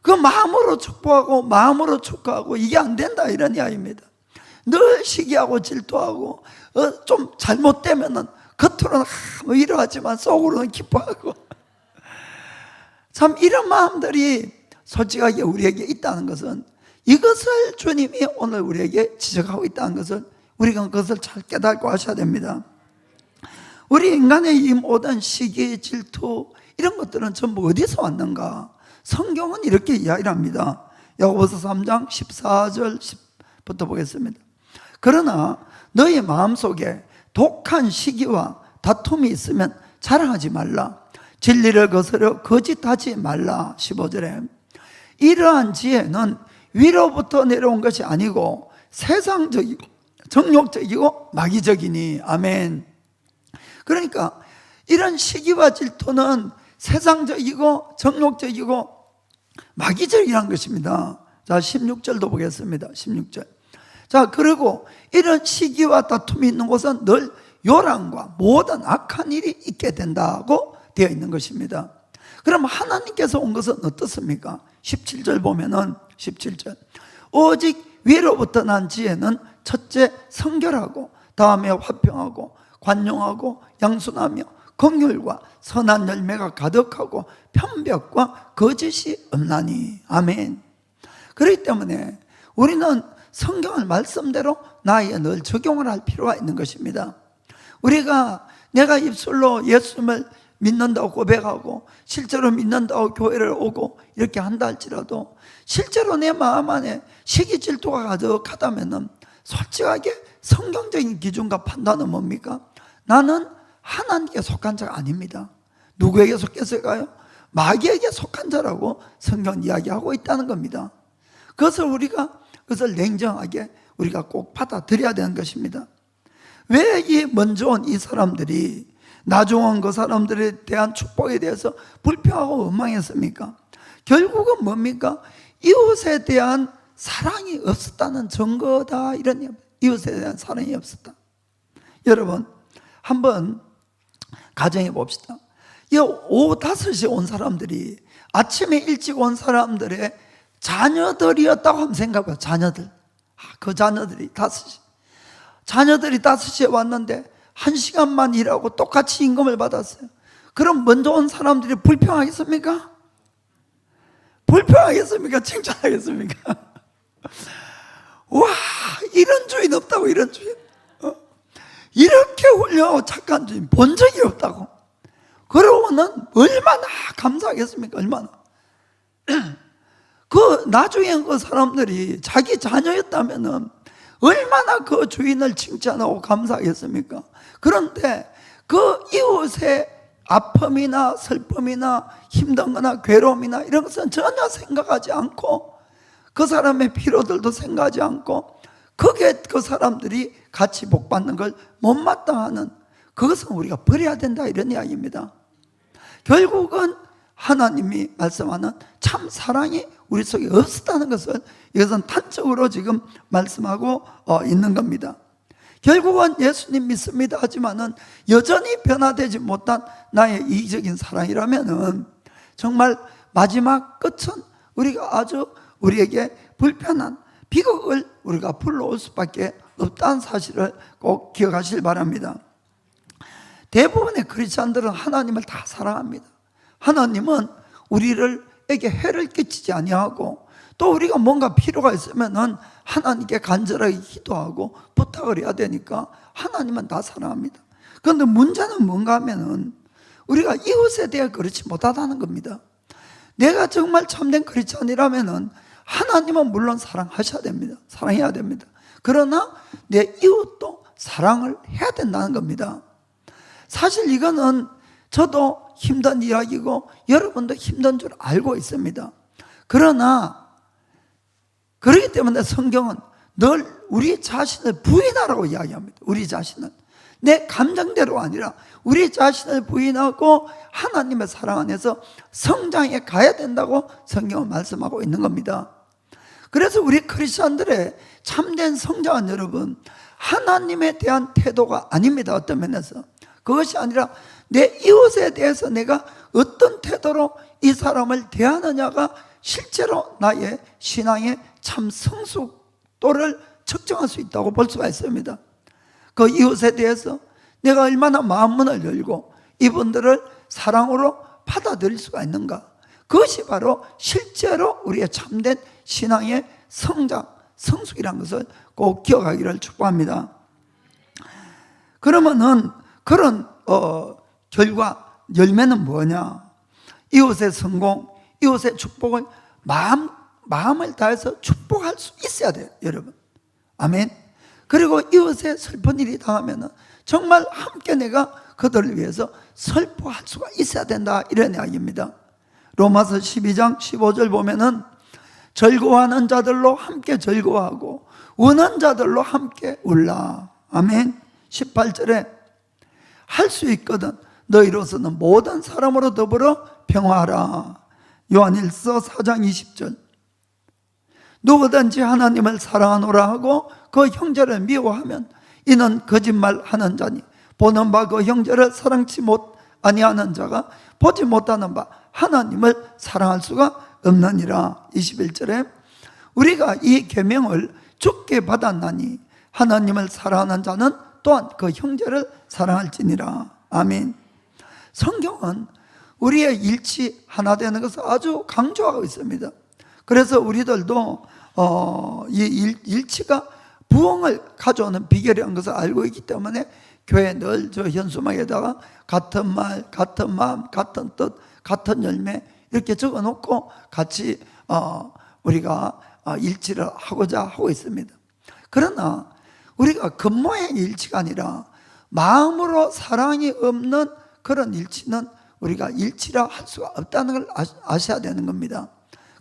그 마음으로 축복하고 마음으로 축하하고 이게 안 된다 이런 이야기입니다. 늘 시기하고 질투하고 좀 잘못되면은 겉으로는 뭐 이러하지만 속으로는 기뻐하고 참 이런 마음들이 솔직하게 우리에게 있다는 것은, 이것을 주님이 오늘 우리에게 지적하고 있다는 것을 우리가 그것을 잘 깨닫고 하셔야 됩니다. 우리 인간의 이 모든 시기, 질투 이런 것들은 전부 어디서 왔는가? 성경은 이렇게 이야기를 합니다. 야고보서 3장 14절 10부터 보겠습니다. 그러나 너희 마음속에 독한 시기와 다툼이 있으면 자랑하지 말라. 진리를 거스려 거짓하지 말라. 15절에 이러한 지혜는 위로부터 내려온 것이 아니고 세상적이고 정욕적이고 마귀적이니. 아멘. 그러니까 이런 시기와 질투는 세상적이고 정욕적이고 마귀적이란 것입니다. 자, 16절도 보겠습니다. 16절. 자, 그리고 이런 시기와 다툼이 있는 곳은 늘 요란과 모든 악한 일이 있게 된다고 되어 있는 것입니다. 그럼 하나님께서 온 것은 어떻습니까? 17절 보면은 17절. 오직 위로부터 난 지혜는 첫째 성결하고 다음에 화평하고 관용하고 양순하며 긍휼과 선한 열매가 가득하고 편벽과 거짓이 없나니. 아멘. 그렇기 때문에 우리는 성경을 말씀대로 나에 늘 적용을 할 필요가 있는 것입니다. 우리가 내가 입술로 예수님을 믿는다고 고백하고 실제로 믿는다고 교회를 오고 이렇게 한다 할지라도 실제로 내 마음 안에 시기 질투가 가득하다면 솔직하게 성경적인 기준과 판단은 뭡니까? 나는 하나님께 속한 자가 아닙니다. 누구에게 속했을까요? 마귀에게 속한 자라고 성경 이야기하고 있다는 겁니다. 그것을 냉정하게 우리가 꼭 받아들여야 되는 것입니다. 왜 이 먼저 온 이 사람들이 나중 온 그 사람들에 대한 축복에 대해서 불평하고 원망했습니까? 결국은 뭡니까? 이웃에 대한 사랑이 없었다는 증거다. 이런 얘기. 이웃에 대한 사랑이 없었다. 여러분, 한번 가정해 봅시다. 이 오후 5시에 온 사람들이 아침에 일찍 온 사람들의 자녀들이었다고 한번 생각해봐요. 자녀들. 그 자녀들이 5시. 자녀들이 5시에 왔는데 1시간만 일하고 똑같이 임금을 받았어요. 그럼 먼저 온 사람들이 불평하겠습니까? 불평하겠습니까? 칭찬하겠습니까? 와, 이런 주인 없다고. 이런 주인. 이렇게 훌륭하고 착한 주인 본 적이 없다고. 그러면은 얼마나 감사하겠습니까? 얼마나. 그 나중에 그 사람들이 자기 자녀였다면은 얼마나 그 주인을 칭찬하고 감사하겠습니까? 그런데 그 이웃의 아픔이나 슬픔이나 힘든 거나 괴로움이나 이런 것은 전혀 생각하지 않고 그 사람의 피로들도 생각하지 않고 그게 그 사람들이 같이 복받는 걸 못마땅하는, 그것은 우리가 버려야 된다, 이런 이야기입니다. 결국은 하나님이 말씀하는 참 사랑이 우리 속에 없었다는 것을 이것은 단적으로 지금 말씀하고 있는 겁니다. 결국은 예수님 믿습니다 하지만은 여전히 변화되지 못한 나의 이기적인 사랑이라면은 정말 마지막 끝은 우리가 아주 우리에게 불편한 비극을 우리가 불러올 수밖에 없다는 사실을 꼭 기억하시길 바랍니다. 대부분의 크리스찬들은 하나님을 다 사랑합니다. 하나님은 우리에게 해를 끼치지 아니하고 또 우리가 뭔가 필요가 있으면은 하나님께 간절하게 기도하고 부탁을 해야 되니까 하나님은 다 사랑합니다. 그런데 문제는 뭔가 하면은 우리가 이웃에 대해 그렇지 못하다는 겁니다. 내가 정말 참된 크리스찬이라면은 하나님은 물론 사랑하셔야 됩니다. 사랑해야 됩니다. 그러나 내 이웃도 사랑을 해야 된다는 겁니다. 사실 이거는 저도 힘든 이야기고 여러분도 힘든 줄 알고 있습니다. 그러나 그렇기 때문에 성경은 늘 우리 자신을 부인하라고 이야기합니다. 우리 자신을. 내 감정대로 아니라 우리 자신을 부인하고 하나님의 사랑 안에서 성장해 가야 된다고 성경은 말씀하고 있는 겁니다. 그래서 우리 크리스천들의 참된 성장은 여러분, 하나님에 대한 태도가 아닙니다. 어떤 면에서. 그것이 아니라 내 이웃에 대해서 내가 어떤 태도로 이 사람을 대하느냐가 실제로 나의 신앙의 참 성숙도를 측정할 수 있다고 볼 수가 있습니다. 그 이웃에 대해서 내가 얼마나 마음문을 열고 이분들을 사랑으로 받아들일 수가 있는가. 그것이 바로 실제로 우리의 참된 신앙의 성장, 성숙이라는 것을 꼭 기억하기를 축복합니다. 그러면은 그런 결과, 열매는 뭐냐? 이웃의 성공, 이웃의 축복을 마음을 다해서 축복할 수 있어야 돼요, 여러분. 아멘. 그리고 이웃의 슬픈 일이 당하면은 정말 함께 내가 그들을 위해서 슬퍼할 수가 있어야 된다, 이런 이야기입니다. 로마서 12장 15절 보면은 즐거워하는 자들로 함께 즐거워하고 우는 자들로 함께 울라. 아멘. 18절에 할 수 있거든 너희로서는 모든 사람으로 더불어 평화하라. 요한일서 4장 20절. 누구든지 하나님을 사랑하노라 하고 그 형제를 미워하면 이는 거짓말하는 자니 보는 바 그 형제를 사랑치 아니하는 자가 보지 못하는 바 하나님을 사랑할 수가 없느니라. 21절에 우리가 이 계명을 주께 받았나니 하나님을 사랑하는 자는 또한 그 형제를 사랑할지니라. 아멘. 성경은 우리의 일치 하나 되는 것을 아주 강조하고 있습니다. 그래서 우리들도 이 일치가 부흥을 가져오는 비결이라는 것을 알고 있기 때문에 교회 늘 저 현수막에다가 같은 말, 같은 마음, 같은 뜻, 같은 열매 이렇게 적어놓고 같이 우리가 일치를 하고자 하고 있습니다. 그러나 우리가 겉모양의 일치가 아니라 마음으로 사랑이 없는 그런 일치는 우리가 일치라 할 수가 없다는 걸 아셔야 되는 겁니다.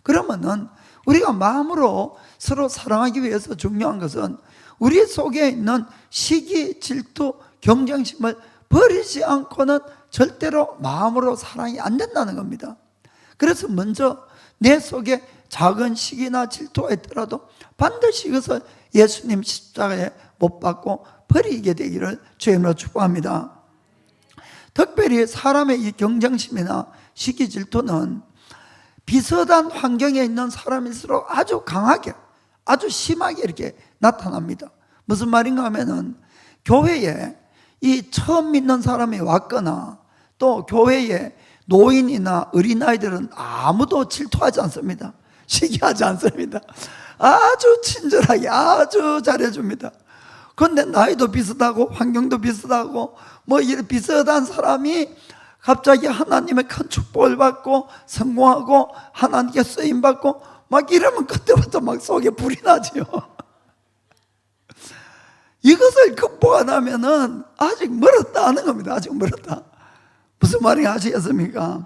그러면은 우리가 마음으로 서로 사랑하기 위해서 중요한 것은 우리 속에 있는 시기, 질투, 경쟁심을 버리지 않고는 절대로 마음으로 사랑이 안 된다는 겁니다. 그래서 먼저 내 속에 작은 시기나 질투가 있더라도 반드시 이것을 예수님 십자가에 못 박고 버리게 되기를 주님으로 축복합니다. 특별히 사람의 이 경쟁심이나 시기, 질투는 비슷한 환경에 있는 사람일수록 아주 강하게, 아주 심하게 이렇게 나타납니다. 무슨 말인가 하면은 교회에 이 처음 믿는 사람이 왔거나 또 교회에 노인이나 어린아이들은 아무도 질투하지 않습니다. 시기하지 않습니다. 아주 친절하게 아주 잘해줍니다. 그런데 나이도 비슷하고 환경도 비슷하고 뭐 이런 비슷한 사람이 갑자기 하나님의 큰 축복을 받고 성공하고 하나님께 쓰임받고 막 이러면 그때부터 막 속에 불이 나지요. 이것을 극복 안 하면은 아직 멀었다 하는 겁니다. 아직 멀었다. 무슨 말인지 아시겠습니까?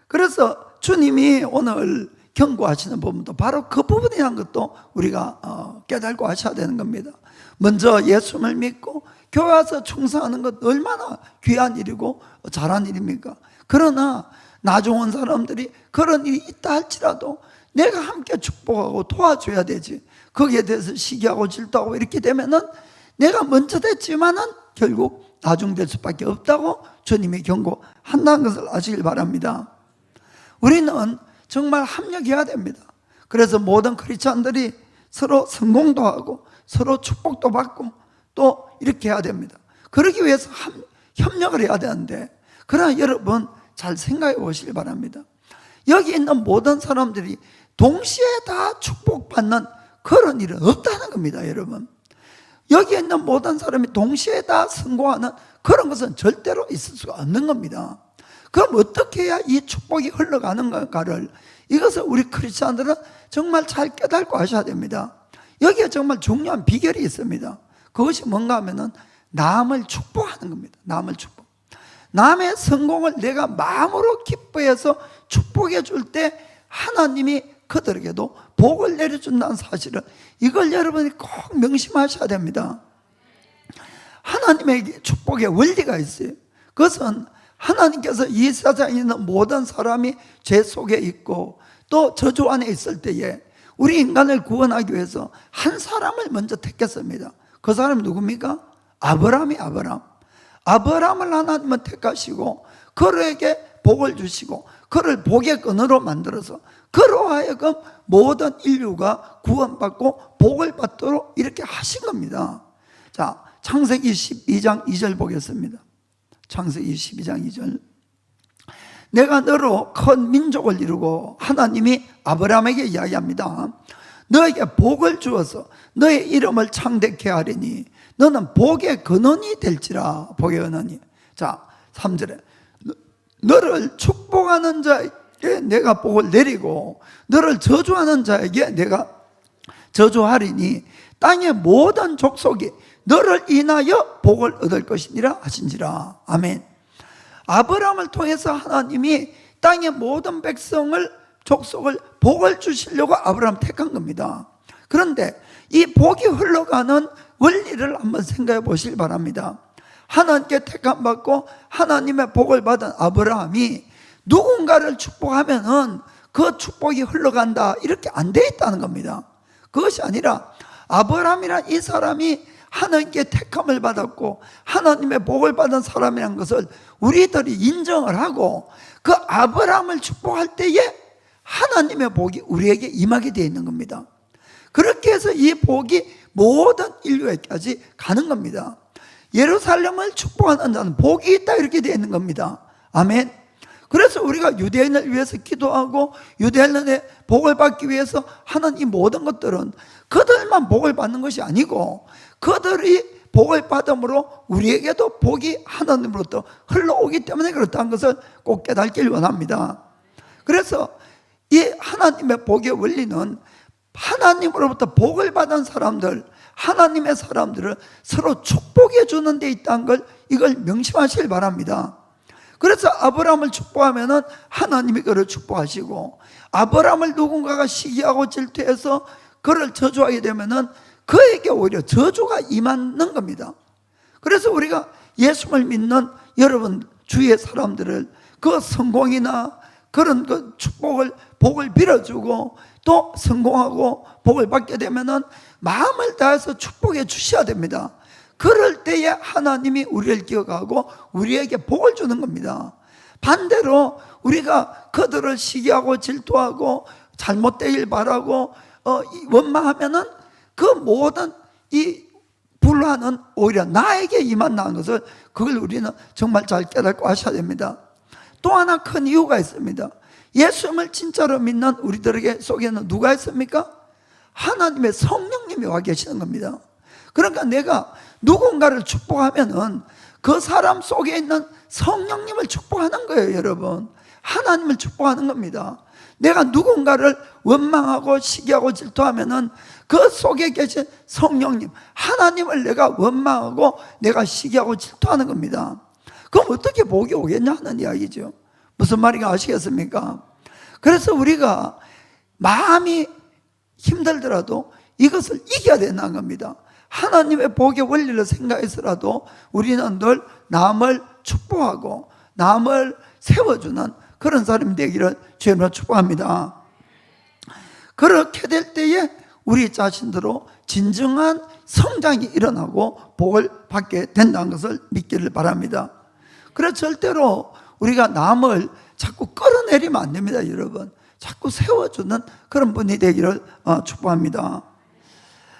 그래서 주님이 오늘 경고하시는 부분도 바로 그 부분에 대한 것도 우리가 깨달고 하셔야 되는 겁니다. 먼저 예수를 믿고 교회 와서 충성하는 것 얼마나 귀한 일이고 잘한 일입니까? 그러나 나중 온 사람들이 그런 일이 있다 할지라도 내가 함께 축복하고 도와줘야 되지. 거기에 대해서 시기하고 질투하고 이렇게 되면은 내가 먼저 됐지만은 결국 나중될 수밖에 없다고 주님이 경고한다는 것을 아시길 바랍니다. 우리는 정말 합력해야 됩니다. 그래서 모든 크리스찬들이 서로 성공도 하고 서로 축복도 받고 또 이렇게 해야 됩니다. 그러기 위해서 협력을 해야 되는데, 그러나 여러분 잘 생각해 보시길 바랍니다. 여기 있는 모든 사람들이 동시에 다 축복받는 그런 일은 없다는 겁니다. 여러분, 여기 있는 모든 사람이 동시에 다 성공하는 그런 것은 절대로 있을 수가 없는 겁니다. 그럼 어떻게 해야 이 축복이 흘러가는가를, 이것을 우리 크리스찬들은 정말 잘 깨닫고 하셔야 됩니다. 여기에 정말 중요한 비결이 있습니다. 그것이 뭔가 하면은 남을 축복하는 겁니다. 남을 축복. 남의 성공을 내가 마음으로 기뻐해서 축복해 줄 때 하나님이 그들에게도 복을 내려준다는 사실을, 이걸 여러분이 꼭 명심하셔야 됩니다. 하나님의 축복의 원리가 있어요. 그것은 하나님께서 이 세상에 있는 모든 사람이 죄 속에 있고 또 저주 안에 있을 때에 우리 인간을 구원하기 위해서 한 사람을 먼저 택했습니다. 그 사람이 누굽니까? 아브라함이 아브라함을 하나님은 택하시고 그에게 복을 주시고 그를 복의 끈으로 만들어서 그로 하여금 모든 인류가 구원받고 복을 받도록 이렇게 하신 겁니다. 자, 창세기 12장 2절 보겠습니다. 창세기 12장 2절. 내가 너로 큰 민족을 이루고, 하나님이 아브라함에게 이야기합니다. 너에게 복을 주어서 너의 이름을 창대케 하리니 너는 복의 근원이 될지라. 복의 근원이. 자, 3절에 너를 축복하는 자에게 내가 복을 내리고 너를 저주하는 자에게 내가 저주하리니 땅의 모든 족속이 너를 인하여 복을 얻을 것이니라 하신지라. 아멘. 아브라함을 통해서 하나님이 땅의 모든 백성을, 족속을 복을 주시려고 아브라함 택한 겁니다. 그런데 이 복이 흘러가는 원리를 한번 생각해 보시기 바랍니다. 하나님께 택함 받고 하나님의 복을 받은 아브라함이 누군가를 축복하면은 그 축복이 흘러간다, 이렇게 안 돼 있다는 겁니다. 그것이 아니라 아브라함이란 이 사람이 하나님께 택함을 받았고 하나님의 복을 받은 사람이라는 것을 우리들이 인정을 하고 그 아브라함을 축복할 때에 하나님의 복이 우리에게 임하게 되어 있는 겁니다. 그렇게 해서 이 복이 모든 인류에까지 가는 겁니다. 예루살렘을 축복하는 자는 복이 있다, 이렇게 되어 있는 겁니다. 아멘. 그래서 우리가 유대인을 위해서 기도하고 유대인의 복을 받기 위해서 하는 이 모든 것들은 그들만 복을 받는 것이 아니고 그들이 복을 받음으로 우리에게도 복이 하나님으로부터 흘러오기 때문에 그렇다는 것을 꼭 깨닫길 원합니다. 그래서 이 하나님의 복의 원리는 하나님으로부터 복을 받은 사람들, 하나님의 사람들을 서로 축복해 주는 데 있다는 걸, 이걸 명심하시길 바랍니다. 그래서 아브라함을 축복하면은 하나님이 그를 축복하시고, 아브라함을 누군가가 시기하고 질투해서 그를 저주하게 되면은 그에게 오히려 저주가 임하는 겁니다. 그래서 우리가 예수를 믿는 여러분 주위의 사람들을 그 성공이나 그런 그 축복을, 복을 빌어주고 또 성공하고 복을 받게 되면은 마음을 다해서 축복해 주셔야 됩니다. 그럴 때에 하나님이 우리를 기억하고 우리에게 복을 주는 겁니다. 반대로 우리가 그들을 시기하고 질투하고 잘못되길 바라고 원망하면은 그 모든 이 불화는 오히려 나에게 임한다는 것을, 그걸 우리는 정말 잘 깨닫고 하셔야 됩니다. 또 하나 큰 이유가 있습니다. 예수님을 진짜로 믿는 우리들에게 속에는 누가 있습니까? 하나님의 성령님이 와 계시는 겁니다. 그러니까 내가 누군가를 축복하면은 그 사람 속에 있는 성령님을 축복하는 거예요, 여러분. 하나님을 축복하는 겁니다. 내가 누군가를 원망하고 시기하고 질투하면은 그 속에 계신 성령님, 하나님을 내가 원망하고 내가 시기하고 질투하는 겁니다. 그럼 어떻게 복이 오겠냐 하는 이야기죠. 무슨 말인가 아시겠습니까? 그래서 우리가 마음이 힘들더라도 이것을 이겨야 된다는 겁니다. 하나님의 복의 원리를 생각해서라도 우리는 늘 남을 축복하고 남을 세워주는 그런 사람이 되기를 주님으로 축복합니다. 그렇게 될 때에 우리 자신들로 진정한 성장이 일어나고 복을 받게 된다는 것을 믿기를 바랍니다. 그래서 절대로 우리가 남을 자꾸 끌어내리면 안 됩니다, 여러분. 자꾸 세워주는 그런 분이 되기를 축복합니다.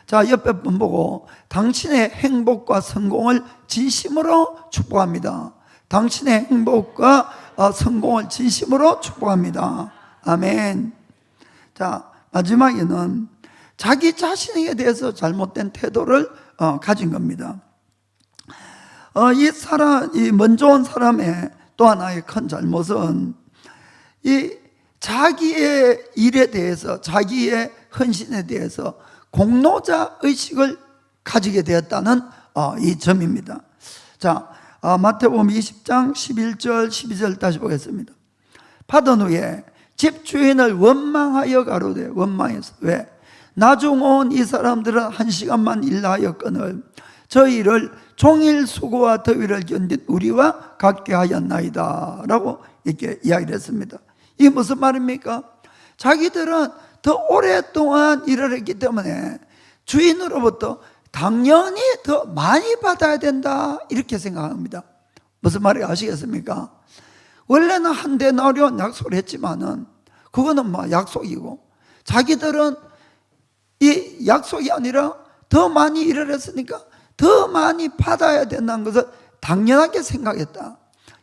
자, 옆에 분 보고, 당신의 행복과 성공을 진심으로 축복합니다. 당신의 행복과 성공을 진심으로 축복합니다. 아멘. 자, 마지막에는 자기 자신에 대해서 잘못된 태도를 가진 겁니다. 이 먼저 온 사람의 또 하나의 큰 잘못은 이 자기의 일에 대해서, 자기의 헌신에 대해서 공로자 의식을 가지게 되었다는 이 점입니다. 자, 마태복음 20장 11절 12절 다시 보겠습니다. 받은 후에 집주인을 원망하여 가로되, 원망해서, 왜? 나중 온 이 사람들은 1시간만 일하였거늘 저희를 종일 수고와 더위를 견딘 우리와 같게 하였나이다 라고 이렇게 이야기를 했습니다. 이게 무슨 말입니까? 자기들은 더 오랫동안 일을 했기 때문에 주인으로부터 당연히 더 많이 받아야 된다, 이렇게 생각합니다. 무슨 말인지 아시겠습니까? 원래는 한 데나리온 약속을 했지만은 그거는 뭐 약속이고, 자기들은 이 약속이 아니라 더 많이 일을 했으니까 더 많이 받아야 된다는 것을 당연하게 생각했다.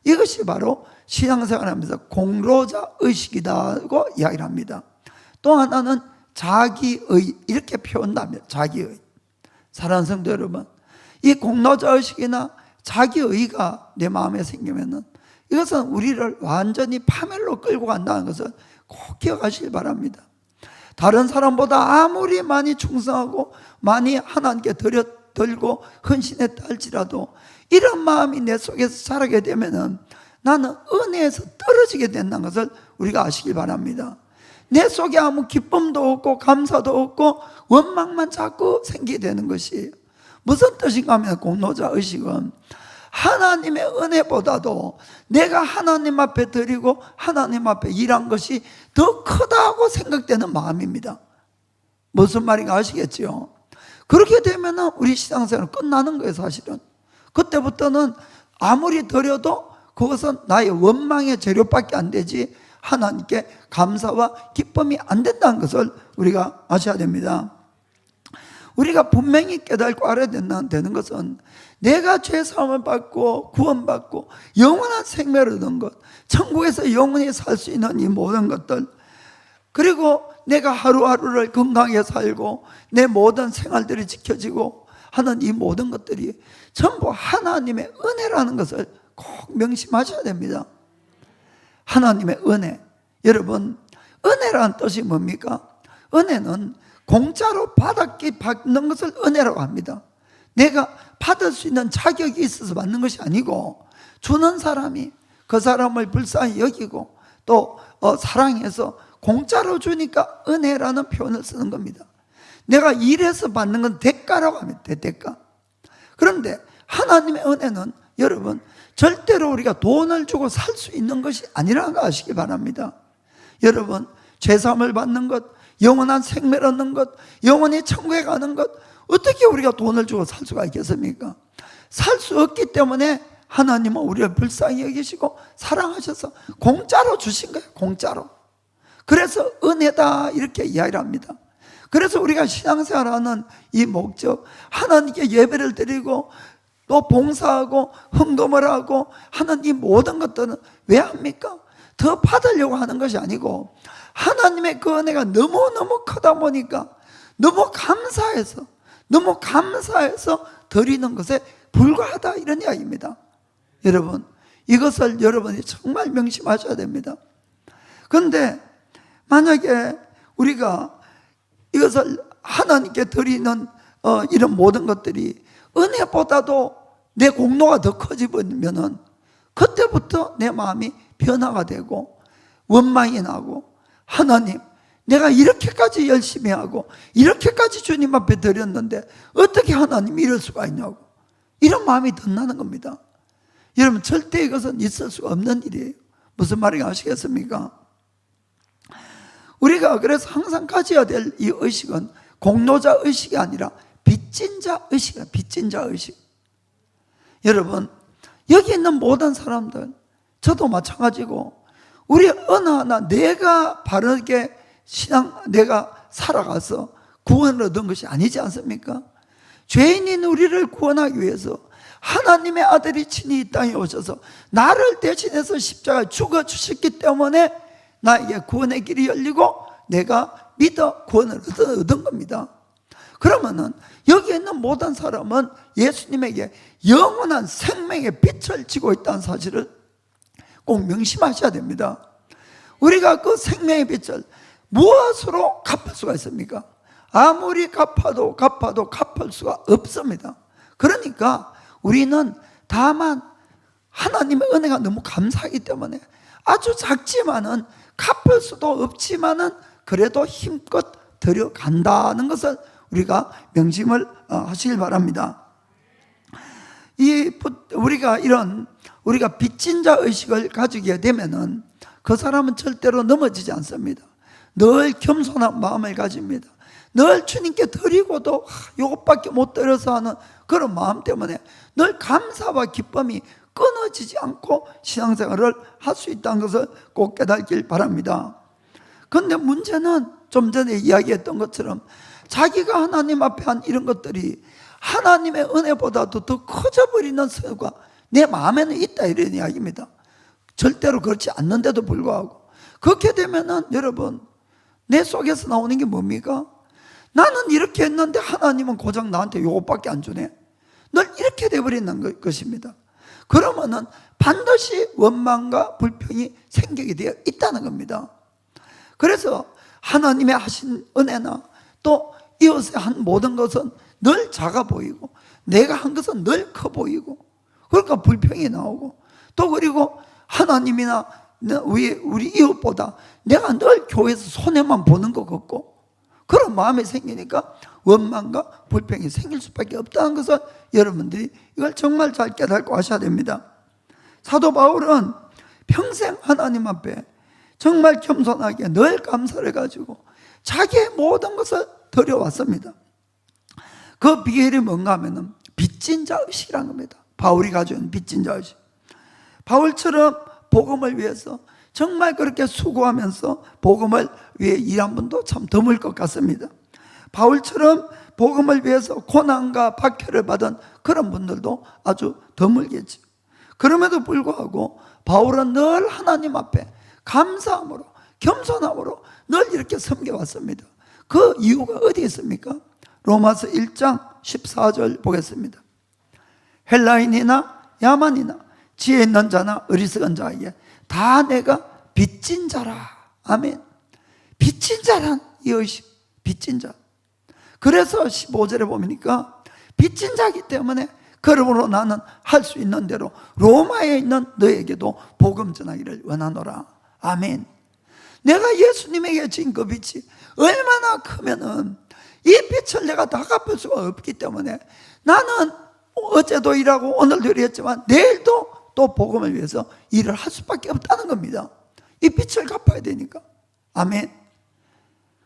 이것이 바로 신앙생활하면서 공로자 의식이라고 이야기를 합니다. 또 하나는 자기의, 이렇게 표현합니다. 자기의. 사랑하는 성도 여러분, 이 공로자 의식이나 자기의가 내 마음에 생기면은 이것은 우리를 완전히 파멸로 끌고 간다는 것을 꼭 기억하시기 바랍니다. 다른 사람보다 아무리 많이 충성하고 많이 하나님께 들고 헌신했다 할지라도 이런 마음이 내 속에서 자라게 되면은 나는 은혜에서 떨어지게 된다는 것을 우리가 아시기 바랍니다. 내 속에 아무 기쁨도 없고 감사도 없고 원망만 자꾸 생기게 되는 것이에요. 무슨 뜻인가 하면 공로자 의식은 하나님의 은혜보다도 내가 하나님 앞에 드리고 하나님 앞에 일한 것이 더 크다고 생각되는 마음입니다. 무슨 말인가 아시겠죠? 그렇게 되면 우리 신앙생활은 끝나는 거예요. 사실은 그때부터는 아무리 드려도 그것은 나의 원망의 재료밖에 안 되지 하나님께 감사와 기쁨이 안 된다는 것을 우리가 아셔야 됩니다. 우리가 분명히 깨닫고 알아야 되는 것은 내가 죄사함을 받고 구원받고 영원한 생명을 얻은 것, 천국에서 영원히 살 수 있는 이 모든 것들, 그리고 내가 하루하루를 건강하게 살고 내 모든 생활들이 지켜지고 하는 이 모든 것들이 전부 하나님의 은혜라는 것을 꼭 명심하셔야 됩니다. 하나님의 은혜. 여러분, 은혜라는 뜻이 뭡니까? 은혜는 공짜로 받는 것을 은혜라고 합니다. 내가 받을 수 있는 자격이 있어서 받는 것이 아니고 주는 사람이 그 사람을 불쌍히 여기고 또 사랑해서 공짜로 주니까 은혜라는 표현을 쓰는 겁니다. 내가 일해서 받는 건 대가라고 합니다. 대가. 그런데 하나님의 은혜는 여러분 절대로 우리가 돈을 주고 살 수 있는 것이 아니라는 거 아시기 바랍니다. 여러분, 죄사함을 받는 것, 영원한 생명을 얻는 것, 영원히 천국에 가는 것, 어떻게 우리가 돈을 주고 살 수가 있겠습니까? 살 수 없기 때문에 하나님은 우리를 불쌍히 여기시고 사랑하셔서 공짜로 주신 거예요. 공짜로. 그래서 은혜다 이렇게 이야기를 합니다. 그래서 우리가 신앙생활하는 이 목적, 하나님께 예배를 드리고 또 봉사하고 헌금을 하고 하는 이 모든 것들은 왜 합니까? 더 받으려고 하는 것이 아니고 하나님의 그 은혜가 너무너무 크다 보니까 너무 감사해서 드리는 것에 불과하다 이런 이야기입니다. 여러분, 이것을 여러분이 정말 명심하셔야 됩니다. 그런데 만약에 우리가 이것을 하나님께 드리는 이런 모든 것들이 은혜보다도 내 공로가 더 커지면은 그때부터 내 마음이 변화가 되고 원망이 나고, 하나님 내가 이렇게까지 열심히 하고 이렇게까지 주님 앞에 드렸는데 어떻게 하나님이 이럴 수가 있냐고, 이런 마음이 덧나는 겁니다. 여러분, 절대 이것은 있을 수가 없는 일이에요. 무슨 말인지 아시겠습니까? 우리가 그래서 항상 가져야 될 이 의식은 공로자 의식이 아니라 빚진 자 의식이에요. 빚진 자 의식. 여러분, 여기 있는 모든 사람들, 저도 마찬가지고, 우리 어느 하나 내가 바르게 내가 살아가서 구원을 얻은 것이 아니지 않습니까? 죄인인 우리를 구원하기 위해서 하나님의 아들이 친히 이 땅에 오셔서 나를 대신해서 십자가에 죽어 주셨기 때문에 나에게 구원의 길이 열리고 내가 믿어 구원을 얻은 겁니다. 그러면은 여기 있는 모든 사람은 예수님에게 영원한 생명의 빛을 지고 있다는 사실을 꼭 명심하셔야 됩니다. 우리가 그 생명의 빛을 무엇으로 갚을 수가 있습니까? 아무리 갚아도 갚을 수가 없습니다. 그러니까 우리는 다만 하나님의 은혜가 너무 감사하기 때문에 아주 작지만은 갚을 수도 없지만은 그래도 힘껏 들여간다는 것을 우리가 명심을 하시길 바랍니다. 우리가 빚진 자 의식을 가지게 되면은 그 사람은 절대로 넘어지지 않습니다. 늘 겸손한 마음을 가집니다. 늘 주님께 드리고도 이것밖에 못 드려서 하는 그런 마음 때문에 늘 감사와 기쁨이 끊어지지 않고 신앙생활을 할 수 있다는 것을 꼭 깨닫길 바랍니다. 그런데 문제는 좀 전에 이야기했던 것처럼 자기가 하나님 앞에 한 이런 것들이 하나님의 은혜보다도 더 커져버리는 수가 내 마음에는 있다, 이런 이야기입니다. 절대로 그렇지 않는데도 불구하고 그렇게 되면은 여러분, 내 속에서 나오는 게 뭡니까? 나는 이렇게 했는데 하나님은 고작 나한테 이것밖에 안 주네. 늘 이렇게 돼버리는 것입니다. 그러면은 반드시 원망과 불평이 생기게 되어 있다는 겁니다. 그래서 하나님의 하신 은혜나 또 이웃의 한 모든 것은 늘 작아 보이고 내가 한 것은 늘 커 보이고, 그러니까 불평이 나오고, 또 그리고 하나님이나 우리 이웃보다 내가 늘 교회에서 손해만 보는 것 같고 그런 마음이 생기니까 원망과 불평이 생길 수밖에 없다는 것을 여러분들이 이걸 정말 잘 깨닫고 하셔야 됩니다. 사도 바울은 평생 하나님 앞에 정말 겸손하게 늘 감사를 가지고 자기의 모든 것을 드려왔습니다. 그 비결이 뭔가 하면은 빚진 자 의식이란 겁니다. 바울이 가지고 있는 빚진 자 의식. 바울처럼 복음을 위해서 정말 그렇게 수고하면서 복음을 위해 일한 분도 참 드물 것 같습니다. 바울처럼 복음을 위해서 고난과 박해를 받은 그런 분들도 아주 드물겠죠. 그럼에도 불구하고 바울은 늘 하나님 앞에 감사함으로 겸손함으로 늘 이렇게 섬겨왔습니다. 그 이유가 어디에 있습니까? 로마서 1장 14절 보겠습니다. 헬라인이나 야만이나 지혜 있는 자나 어리석은 자에게 다 내가 빚진 자라. 아멘. 빚진 자란 이 의식, 빚진 자. 그래서 15절에 보니까 빚진 자이기 때문에 그러므로 나는 할 수 있는 대로 로마에 있는 너에게도 복음 전하기를 원하노라. 아멘. 내가 예수님에게 진 그 빚이 얼마나 크면은 이 빚을 내가 다 갚을 수가 없기 때문에 나는 어제도 일하고 오늘도 일했지만 내일도 또 복음을 위해서 일을 할 수밖에 없다는 겁니다. 이 빚을 갚아야 되니까. 아멘.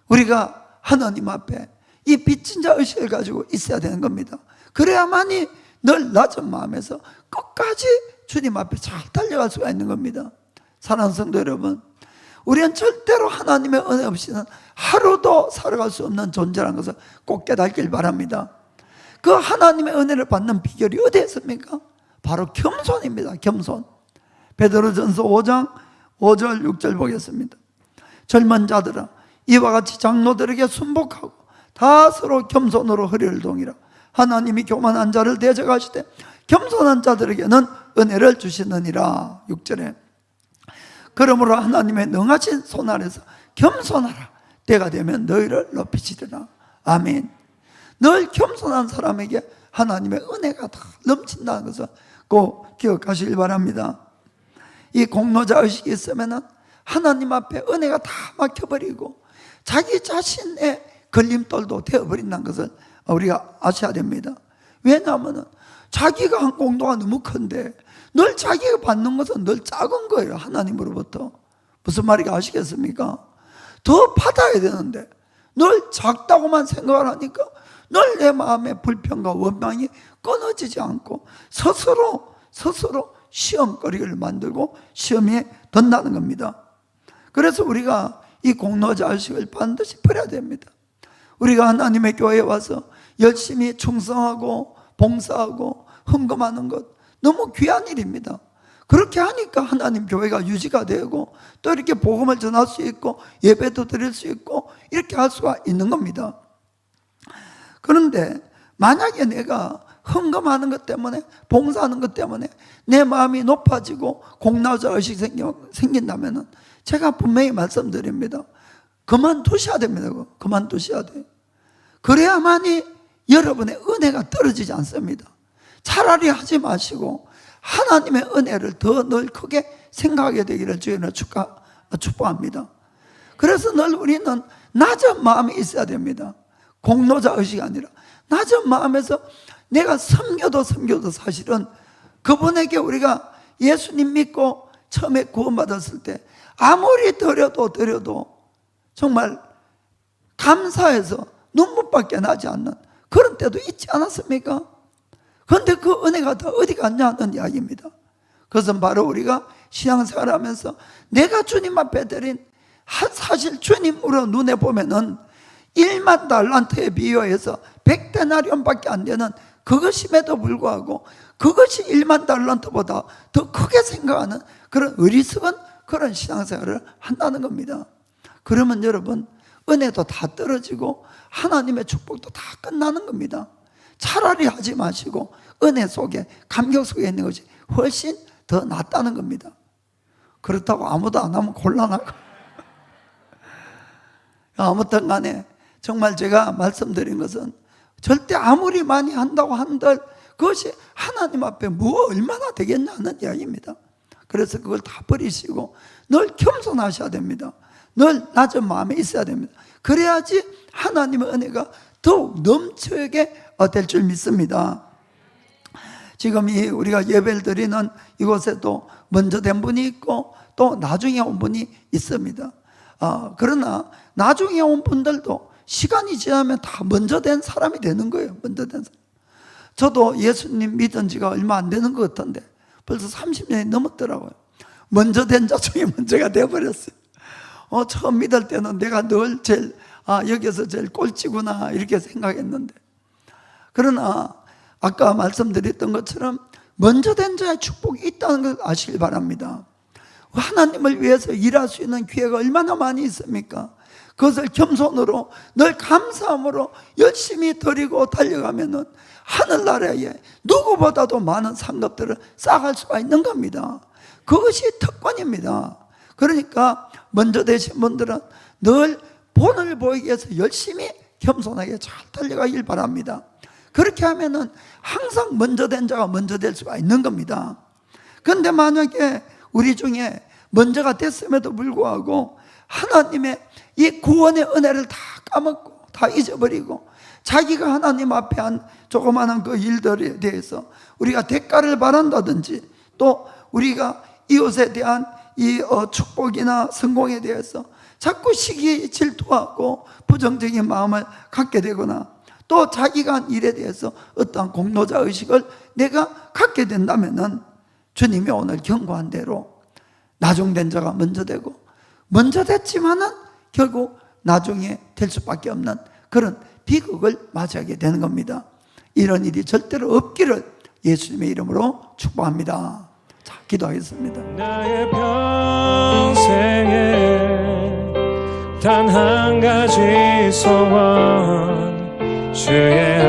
우리가 하나님 앞에 이 빚진 자 의식을 가지고 있어야 되는 겁니다. 그래야만이 늘 낮은 마음에서 끝까지 주님 앞에 잘 달려갈 수가 있는 겁니다. 사랑하는 성도 여러분, 우리는 절대로 하나님의 은혜 없이는 하루도 살아갈 수 없는 존재라는 것을 꼭 깨닫길 바랍니다. 그 하나님의 은혜를 받는 비결이 어디에 있습니까? 바로 겸손입니다. 겸손. 베드로전서 5장 5절 6절 보겠습니다. 젊은 자들아 이와 같이 장로들에게 순복하고 다 서로 겸손으로 허리를 동이라. 하나님이 교만한 자를 대적하시되 겸손한 자들에게는 은혜를 주시느니라. 6절에 그러므로 하나님의 능하신 손 아래서 겸손하라. 때가 되면 너희를 높이시리라. 아멘. 늘 겸손한 사람에게 하나님의 은혜가 다 넘친다는 것을 꼭 기억하시길 바랍니다. 이 공로자 의식이 있으면 하나님 앞에 은혜가 다 막혀버리고 자기 자신의 걸림돌도 되어버린다는 것을 우리가 아셔야 됩니다. 왜냐하면 자기가 한 공로가 너무 큰데 늘 자기가 받는 것은 늘 작은 거예요. 하나님으로부터. 무슨 말인지 아시겠습니까? 더 받아야 되는데 늘 작다고만 생각을 하니까 늘 내 마음의 불평과 원망이 끊어지지 않고 스스로 시험거리를 만들고 시험에 던다는 겁니다. 그래서 우리가 이 공로자 의식을 반드시 버려야 됩니다. 우리가 하나님의 교회에 와서 열심히 충성하고 봉사하고 헌금하는 것 너무 귀한 일입니다. 그렇게 하니까 하나님 교회가 유지가 되고 또 이렇게 복음을 전할 수 있고 예배도 드릴 수 있고 이렇게 할 수가 있는 겁니다. 그런데 만약에 내가 헌금하는 것 때문에 봉사하는 것 때문에 내 마음이 높아지고 공로자 의식이 생긴다면 제가 분명히 말씀드립니다. 그만두셔야 됩니다. 그만두셔야 돼요. 그래야만이 여러분의 은혜가 떨어지지 않습니다. 차라리 하지 마시고 하나님의 은혜를 더 늘 크게 생각하게 되기를 주님으로 축복합니다. 그래서 늘 우리는 낮은 마음이 있어야 됩니다. 공로자 의식이 아니라 낮은 마음에서 내가 섬겨도 사실은 그분에게 우리가 예수님 믿고 처음에 구원받았을 때 아무리 드려도 정말 감사해서 눈물밖에 나지 않는 그런 때도 있지 않았습니까? 그런데 그 은혜가 다 어디 갔냐는 이야기입니다. 그것은 바로 우리가 신앙생활 하면서 내가 주님 앞에 드린 사실 주님으로 눈에 보면은 1만 달란트에 비유해서 100데나리온밖에 안 되는 그것임에도 불구하고 그것이 1만 달란트보다 더 크게 생각하는 그런 어리석은 그런 신앙생활을 한다는 겁니다. 그러면 여러분 은혜도 다 떨어지고 하나님의 축복도 다 끝나는 겁니다. 차라리 하지 마시고 은혜 속에 감격 속에 있는 것이 훨씬 더 낫다는 겁니다. 그렇다고 아무도 안 하면 곤란하고 아무튼 간에 정말 제가 말씀드린 것은 절대 아무리 많이 한다고 한들 그것이 하나님 앞에 뭐 얼마나 되겠냐는 이야기입니다. 그래서 그걸 다 버리시고 늘 겸손하셔야 됩니다. 늘 낮은 마음에 있어야 됩니다. 그래야지 하나님의 은혜가 더욱 넘치게 될 줄 믿습니다. 지금 우리가 예배를 드리는 이곳에도 먼저 된 분이 있고 또 나중에 온 분이 있습니다. 그러나 나중에 온 분들도 시간이 지나면 다 먼저 된 사람이 되는 거예요. 먼저 된 사람. 저도 예수님 믿은 지가 얼마 안 되는 것 같은데 벌써 30년이 넘었더라고요. 먼저 된 자 중에 먼저가 되어버렸어요. 처음 믿을 때는 내가 늘 제일 여기서 제일 꼴찌구나 이렇게 생각했는데, 그러나 아까 말씀드렸던 것처럼 먼저 된 자의 축복이 있다는 걸 아시길 바랍니다. 하나님을 위해서 일할 수 있는 기회가 얼마나 많이 있습니까? 그것을 겸손으로 늘 감사함으로 열심히 드리고 달려가면은 하늘나라에 누구보다도 많은 상급들을 쌓아갈 수가 있는 겁니다. 그것이 특권입니다. 그러니까 먼저 되신 분들은 늘 본을 보이기 위해서 열심히 겸손하게 잘 달려가길 바랍니다. 그렇게 하면은 항상 먼저 된 자가 먼저 될 수가 있는 겁니다. 그런데 만약에 우리 중에 먼저가 됐음에도 불구하고 하나님의 이 구원의 은혜를 다 까먹고 다 잊어버리고 자기가 하나님 앞에 한 조그마한 그 일들에 대해서 우리가 대가를 바란다든지 또 우리가 이웃에 대한 이 축복이나 성공에 대해서 자꾸 시기 질투하고 부정적인 마음을 갖게 되거나 또 자기가 한 일에 대해서 어떠한 공로자 의식을 내가 갖게 된다면은 주님이 오늘 경고한 대로 나중된 자가 먼저 되고 먼저 됐지만은 결국 나중에 될 수밖에 없는 그런 비극을 맞이하게 되는 겁니다. 이런 일이 절대로 없기를 예수님의 이름으로 축복합니다. 자, 기도하겠습니다. 나의 평생에 단 한 가지 소원, 주의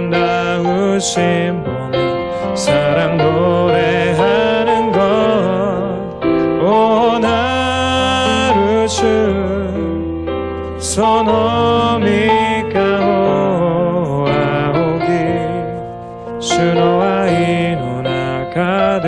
아름다우신 보며 사랑 노래하는 것. 온 하루 주 소노미가 오아오기 주노와 이노나가데